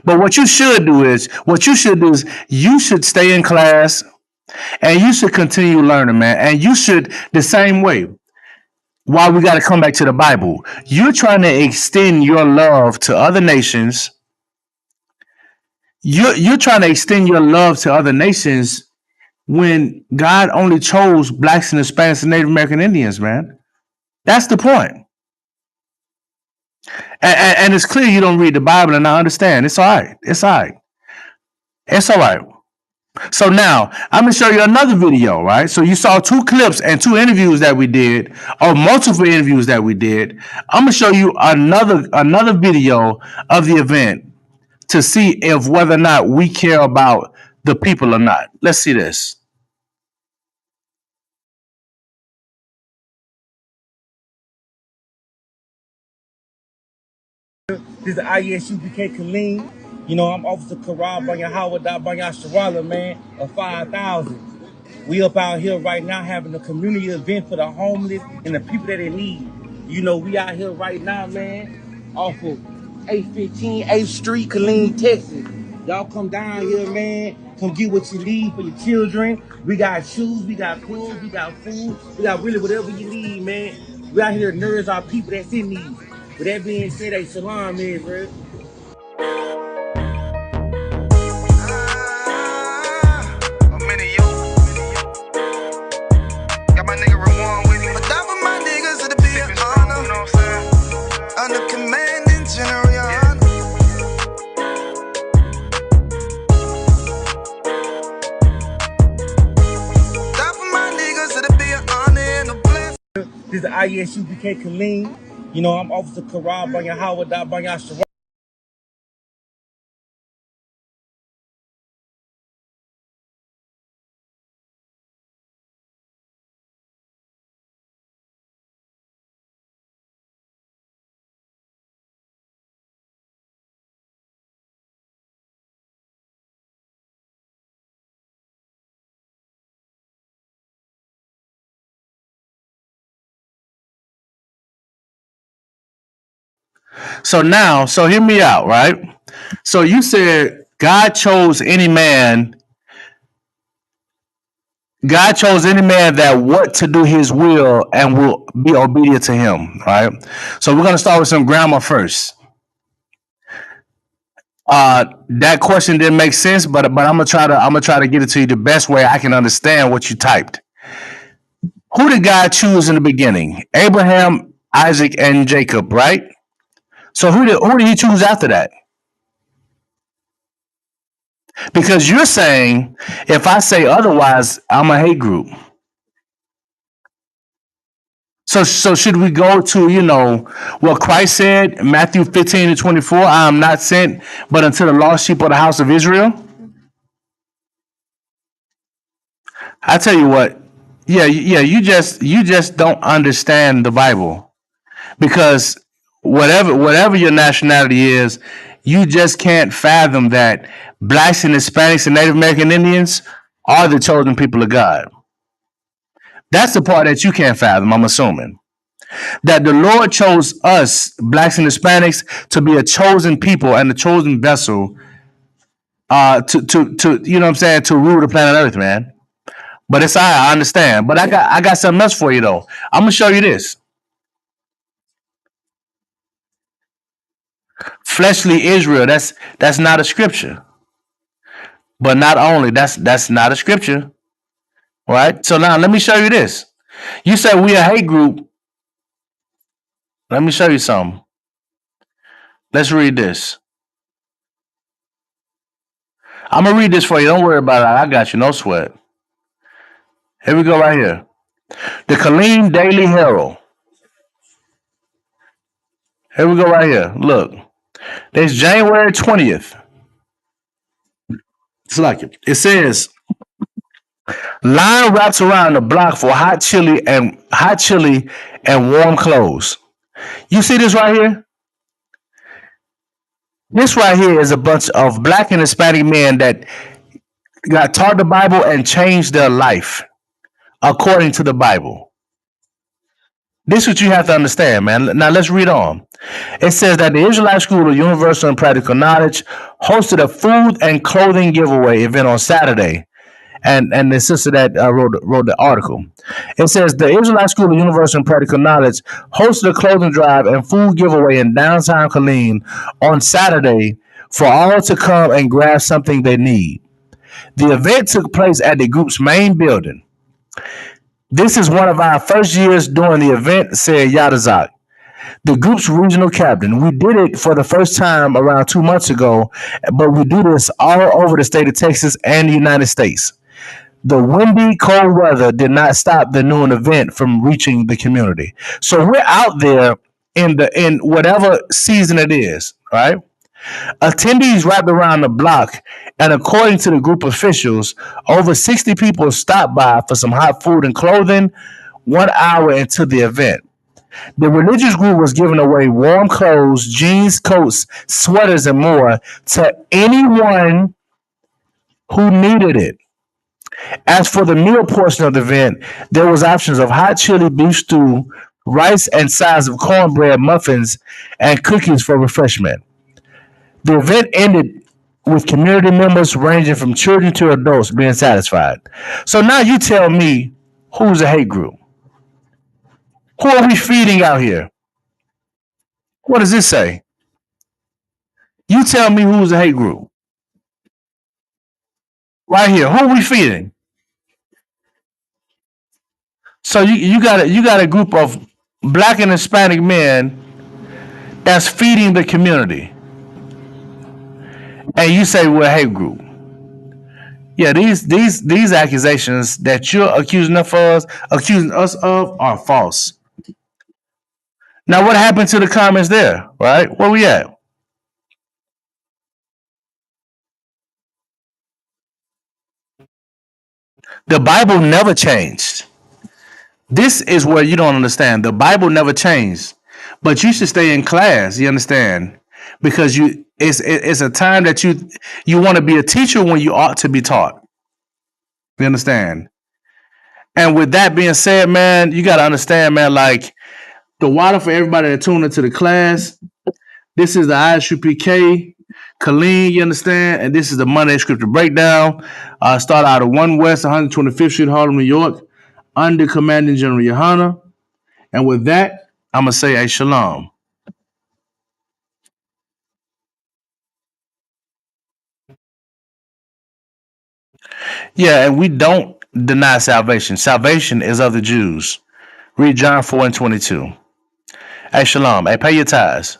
But what you should do is you should stay in class and you should continue learning, man. And you should the same way. Why we got to come back to the Bible? You're trying to extend your love to other nations. You're trying to extend your love to other nations when God only chose blacks and Hispanics and Native American Indians, man. That's the point. And it's clear you don't read the Bible, and I understand. It's all right. It's all right. It's all right. So now I'm gonna show you another video, right? So you saw two clips and two interviews that we did, or multiple interviews that we did. I'm gonna show you another video of the event to see if whether or not we care about the people or not. Let's see this. This is ISUPK Killeen. I'm Officer Karab Banya Howard Banya Sharala, man, of 5,000. We up out here right now having a community event for the homeless and the people that in need. We out here right now, man, off of 815 8th Street, Killeen, Texas. Y'all come down here, man. Come get what you need for your children. We got shoes, we got clothes, we got food, we got really whatever you need, man. We out here to nourish our people that's in need. With that being said, hey, shalom, man, bro. I'm in it, yo. Got my nigga Ramon with me. But that for my niggas to be an honor. You know what I'm saying? Under commanding general, your Yeah. honor. That for my niggas to be an honor and a blessing. This is ISUPK Killeen. I'm Officer Karab Banya Howard Banya Sharala. So hear me out, right? So you said God chose any man that what to do his will and will be obedient to him, right? So we're gonna start with some grammar first. That question didn't make sense, but I'm gonna try to get it to you the best way I can understand what you typed. Who did God choose in the beginning? Abraham, Isaac, and Jacob, right? So who did he choose after that? Because you're saying if I say otherwise, I'm a hate group. So should we go to, what Christ said, Matthew 15:24, I am not sent but unto the lost sheep of the house of Israel? I tell you what, yeah, you just don't understand the Bible. Because whatever your nationality is, you just can't fathom that blacks and Hispanics and Native American Indians are the chosen people of God. That's the part that you can't fathom, I'm assuming. That the Lord chose us, blacks and Hispanics, to be a chosen people and a chosen vessel, to you know what I'm saying, to rule the planet Earth, man. But it's all right, I understand. But I got something else for you though. I'm gonna show you this. Fleshly Israel, that's not a scripture. But not only that's not a scripture, right? So now let me show you this. You said we a hate group. Let me show you something. Let's read this. I'm gonna read this for you. Don't worry about it. I got you. No sweat. Here we go right here. The Killeen Daily Herald. Here we go right here. Look. It's January 20th. It's like it. It says line wraps around the block for hot chili and warm clothes. You see this right here? This right here is a bunch of black and Hispanic men that got taught the Bible and changed their life according to the Bible. This is what you have to understand, man. Now let's read on. It says that the Israelite School of Universal and Practical Knowledge hosted a food and clothing giveaway event on Saturday. And the sister that wrote the article. It says the Israelite School of Universal and Practical Knowledge hosted a clothing drive and food giveaway in downtown Killeen on Saturday for all to come and grab something they need. The event took place at the group's main building. This is one of our first years doing the event, said Yadazak, the group's regional captain. We did it for the first time around 2 months ago, but we do this all over the state of Texas and the United States. The windy, cold weather did not stop the noon event from reaching the community. So we're out there in whatever season it is, right? Attendees wrapped around the block, and according to the group officials, over 60 people stopped by for some hot food and clothing 1 hour into the event. The religious group was giving away warm clothes, jeans, coats, sweaters, and more to anyone who needed it. As for the meal portion of the event, there was options of hot chili beef stew, rice and sides of cornbread, muffins, and cookies for refreshment. The event ended with community members ranging from children to adults being satisfied. So now you tell me who's a hate group? Who are we feeding out here? What does this say? You tell me who's a hate group. Right here. Who are we feeding? So you got a group of black and Hispanic men that's feeding the community. And you say we're a hate group. Yeah, these accusations that you're accusing us of are false. Now what happened to the comments there? Right? Where we at? The Bible never changed. This is where you don't understand. The Bible never changed. But you should stay in class, you understand? Because it's a time that you want to be a teacher when you ought to be taught. You understand? And with that being said, man, you gotta understand, man, like the water for everybody that tuned into the class, This is the ISUPK Killeen, you understand? And this is the Monday Scripture Breakdown. Start out of 1 West 125th Street, Harlem, New York, under Commanding General Yohana. And with that, I'm going to say a shalom. Yeah, and we don't deny salvation. Salvation is of the Jews. Read John 4 and 22. Hey, shalom. Hey, pay your tithes.